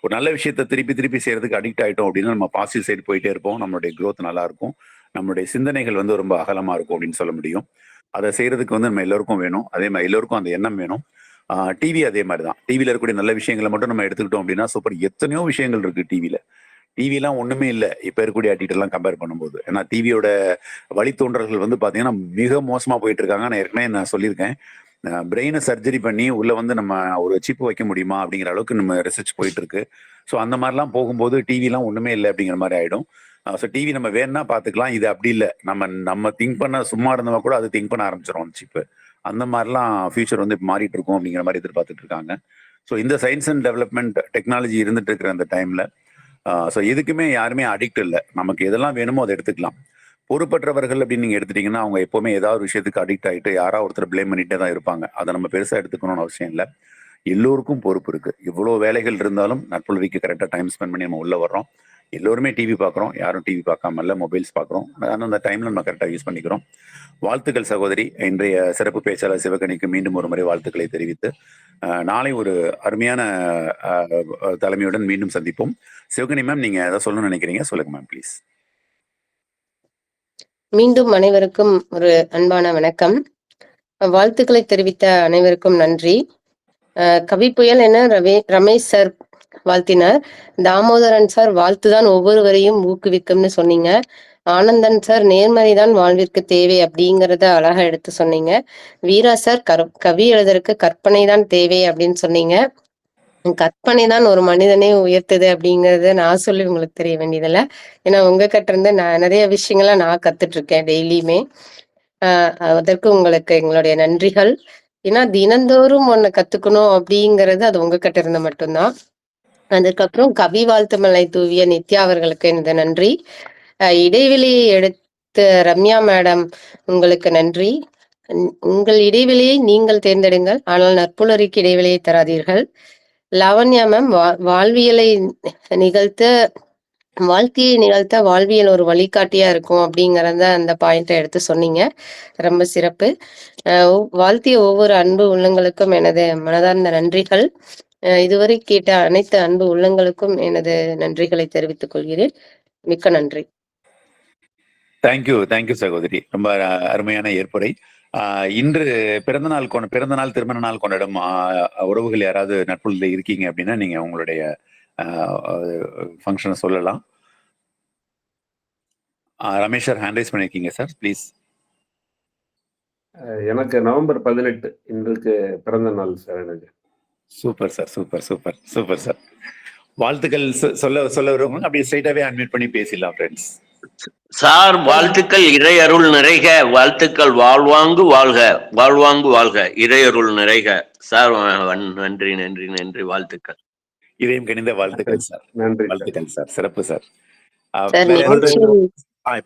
ஒரு நல்ல விஷயத்த திருப்பி செய்யறதுக்கு அடிக்ட் ஆகிட்டோம் அப்படின்னா நம்ம பாசிட்டிவ் சைடு போயிட்டே இருப்போம், நம்மளுடைய க்ரோத் நல்லா இருக்கும், நம்மளுடைய சிந்தனைகள் ரொம்ப அகலமா இருக்கும் அப்படின்னு சொல்ல முடியும். அதை செய்யறதுக்கு நம்ம எல்லோருக்கும் வேணும். அதே மாதிரி எல்லோருக்கும் அந்த எண்ணம் வேணும். டிவி அதே மாதிரி தான். டிவியில் இருக்கக்கூடிய நல்ல விஷயங்களை மட்டும் நம்ம எடுத்துக்கிட்டோம் அப்படின்னா சூப்பர். எத்தனையோ விஷயங்கள் இருக்கு டிவியில். டிவிலாம் ஒண்ணுமே இல்லை இப்போ இருக்கக்கூடிய அடிக்ட் எல்லாம் கம்பேர் பண்ணும்போது. ஏன்னா டிவியோட வழித்தோன்றல்கள் பார்த்தீங்கன்னா மிக மோசமா போயிட்டு இருக்காங்க. நான் ஏற்கனவே நான் சொல்லியிருக்கேன், பிரெயினை சர்ஜரி பண்ணி உள்ள நம்ம ஒரு சிப் வைக்க முடியுமா அப்படிங்கிற அளவுக்கு நம்ம ரிசர்ச் போயிட்டு இருக்கு. ஸோ அந்த மாதிரிலாம் போகும்போது டிவிலாம் ஒண்ணுமே இல்லை அப்படிங்கிற மாதிரி ஆயிடும். ஸோ டிவி நம்ம வேணும்னா பார்த்துக்கலாம், இது அப்படி இல்லை. நம்ம திங்க் பண்ண சும்மா இருந்தவங்க கூட அது திங்க் பண்ண ஆரம்பிச்சிடும் சிப்பு. அந்த மாதிரிலாம் ஃபியூச்சர் இப்போ மாறிட்டு இருக்கும் அப்படிங்கிற மாதிரி எதிர்பார்த்துட்டு இருக்காங்க. ஸோ இந்த சயின்ஸ் அண்ட் டெவலப்மெண்ட் டெக்னாலஜி இருந்துட்டு இருக்கிற அந்த டைம்ல ஸோ எதுக்குமே யாருமே அடிக்ட் இல்லை. நமக்கு எதெல்லாம் வேணுமோ அதை எடுத்துக்கலாம். பொறுப்பற்றவர்கள் அப்படின்னு நீங்க எடுத்துட்டீங்கன்னா அவங்க எப்பவுமே ஏதாவது விஷயத்துக்கு அடிக்ட் ஆகிட்டு யாராவது ஒருத்தர் பிளேம் பண்ணிட்டே தான் இருப்பாங்க. அதை நம்ம பெருசா எடுத்துக்கணும்னு அவசியம் இல்லை. எல்லோருக்கும் பொறுப்பு இருக்கு. இவ்வளோ வேலைகள் இருந்தாலும் நட்புலரிக்கு கரெக்டாக டைம் ஸ்பெண்ட் பண்ணி நம்ம உள்ள வர்றோம். எல்லோருமே டிவி பார்க்குறோம், யாரும் டிவி பார்க்காம இல்லை, மொபைல்ஸ் பார்க்குறோம். ஆனால் அந்த டைம்ல நம்ம கரெக்டாக யூஸ் பண்ணிக்கிறோம். வாழ்த்துக்கள் சகோதரி. இன்றைய சிறப்பு பேச்சாளர் சிவகனிக்கு மீண்டும் ஒரு முறை வாழ்த்துக்களை தெரிவித்து நாளை ஒரு அருமையான தலைமையுடன் மீண்டும் சந்திப்போம். சிவகனி மேம், நீங்க ஏதாவது சொல்லணும்னு நினைக்கிறீங்க? சொல்லுங்க மேம் ப்ளீஸ். மீண்டும் அனைவருக்கும் ஒரு அன்பான வணக்கம். வாழ்த்துக்களை தெரிவித்த அனைவருக்கும் நன்றி. கவி புயல் என ரமேஷ் சார் வாழ்த்தினார். தாமோதரன் சார் வாழ்த்துதான் ஒவ்வொருவரையும் ஊக்குவிக்கும்னு சொன்னீங்க. ஆனந்தன் சார் நேர்மறைதான் வாழ்விற்கு தேவை அப்படிங்கிறத அழகா எடுத்து சொன்னீங்க. வீரா சார் கவி எழுதற்கு கற்பனை தான் தேவை அப்படின்னு சொன்னீங்க. கற்பனை தான் ஒரு மனிதனை உயர்த்துது அப்படிங்கறத நான் சொல்லி உங்களுக்கு தெரிய வேண்டியதில்ல. ஏன்னா உங்ககிட்ட இருந்து நான் நிறைய விஷயங்கள நான் கத்துட்டு இருக்கேன் டெய்லியுமே. அதற்கு உங்களுக்கு எங்களுடைய நன்றிகள். ஏன்னா தினந்தோறும் ஒண்ணு கத்துக்கணும் அப்படிங்கிறது அது உங்ககிட்ட இருந்து மட்டும்தான். அதுக்கப்புறம் கவி வாழ்த்து மலை தூவிய நித்யா அவர்களுக்கு எனது நன்றி. இடைவெளியை எடுத்த ரம்யா மேடம் உங்களுக்கு நன்றி. உங்கள் இடைவெளியை நீங்கள் தேர்ந்தெடுங்கள், ஆனால் நற்புலருக்கு இடைவெளியை தராதீர்கள். லாவண்யா மேம் வாழ்க்கையை நிகழ்த்த வாழ்வியல் ஒரு வழிகாட்டியா இருக்கும் அப்படிங்கறத அந்த பாயிண்ட எடுத்து சொன்னீங்க. ரொம்ப சிறப்பு. வாழ்த்திய ஒவ்வொரு அன்பு உள்ளங்களுக்கும் எனது மனதார்ந்த நன்றிகள். இதுவரை கேட்ட அனைத்து அன்பு உள்ளங்களுக்கும் எனது நன்றிகளை தெரிவித்துக் கொள்கிறேன். மிக்க நன்றி. தேங்க்யூ சகோதரி. ரொம்ப அருமையான ஏற்புரை. இன்று பிறந்தநாள் திருமண நாள் கொண்டாடும் உறவுகள் யாராவது நட்புல இருக்கீங்க அப்படின்னா நீங்க உங்களுடைய ஃபங்க்ஷனை சொல்லலாம். ரமேஷ் சார் ஹேண்ட் ரைஸ் பண்ணிருக்கீங்க சார், ப்ளீஸ். எனக்கு நவம்பர் 18 இன்றைக்கு பிறந்த நாள் சார். எனக்கு சூப்பர் சார், சூப்பர் சார். வாழ்த்துக்கள் சொல்ல வருவாங்க. அப்படியே ஸ்ட்ரைட்டாவே அட்மிட் பண்ணி பேசிடலாம் ஃப்ரெண்ட்ஸ். சார் வாழ்த்துக்கள், இறையருள் நிறைக. வாழ்த்துக்கள், வாழ்வாங்கு வாழ்க, வாழ்வாங்கு வாழ்க, இறையருள் நிறைக. சார் நன்றி நன்றி நன்றி. வாழ்த்துக்கள், இதயம் கணிந்த வாழ்த்துக்கள் சார். நன்றி. வாழ்த்துக்கள் சார், சிறப்பு சார்.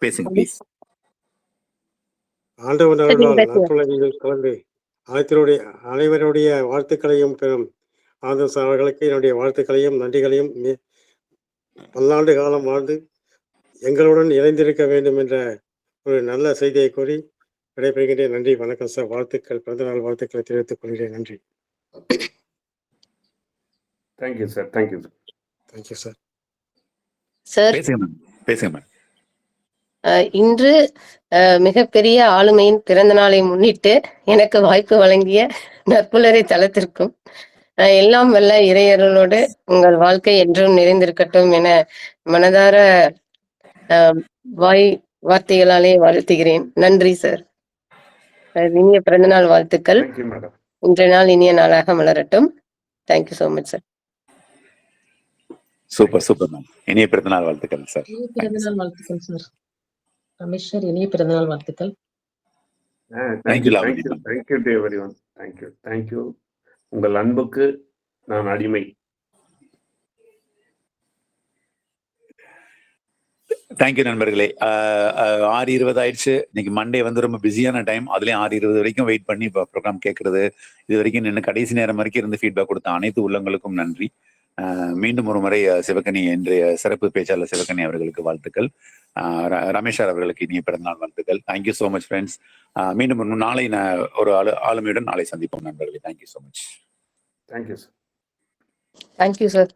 பேசுங்க ப்ளீஸ். ஆண்டவன் நற்புலகில் கலந்து அனைவருடைய வாழ்த்துக்களையும் பெறும் ஆனந்த் சார் அவர்களுக்கு என்னுடைய வாழ்த்துக்களையும் நன்றிகளையும் பல்லாண்டு காலம் வாழ்ந்து எங்களுடன் இணைந்திருக்க வேண்டும் என்ற ஒரு நல்ல செய்தியை கூறி விடைபெறுகின்றேன். நன்றி, வணக்கம் சார். வாழ்த்துக்கள், பிறந்தநாள் வாழ்த்துக்களை தெரிவித்துக் கொள்கிறேன். நன்றி. Thank you sir. Thank you sir. Sir பேசுங்க மேம். இன்று மிகப்பெரிய ஆளுமையின் பிறந்த நாளை முன்னிட்டு எனக்கு வாய்ப்பு வழங்கிய நற்புலரை தளத்திற்கும் எல்லாம் வல்ல இறையர்களோடு உங்கள் வாழ்க்கை என்றும் நிறைந்திருக்கட்டும் என மனதார வார்த்தைகளாலே வாழ்த்துகிறேன். நன்றி சார். இனிய பிறந்தநாள் வாழ்த்துக்கள். இன்றைய நாள் இனிய நாளாக மலரட்டும். Thank you so much sir. Super ma'am. இனிய பிறந்தநாள் வாழ்த்துக்கள் சார். பிறந்தநாள் வாழ்த்துக்கள் சார். ரமேஷ் சார், இனிய பிறந்தநாள் வாழ்த்துக்கள். Thank you to everyone. தேங்க்யூ. உங்கள் அன்புக்கு நான் அடிமை. தேங்க்யூ நண்பர்களே. 6:20 ஆயிடுச்சு. இன்னைக்கு மண்டே வந்து ரொம்ப பிஸியான டைம். அதுலயும் 6:20 வரைக்கும் வெயிட் பண்ணி இப்போ ப்ரோக்ராம் கேட்கறது, இது வரைக்கும் நின்று கடைசி நேரம் வரைக்கும் இருந்து ஃபீட்பேக் கொடுத்த அனைத்து உள்ளங்களுக்கும் நன்றி. மீண்டும் ஒரு முறை சிவகனி, இன்றைய சிறப்பு பேச்சாளர் சிவகனி அவர்களுக்கு வாழ்த்துக்கள். ரமேஷ் அவர்களுக்கு இனிய பிறந்தநாள் வாழ்த்துக்கள். Thank you so much friends. மீண்டும் நாளை ஒரு ஆளுமையுடன் நாளை சந்திப்போம் நண்பர்களே. Thank you so much. Thank you sir. Thank you sir.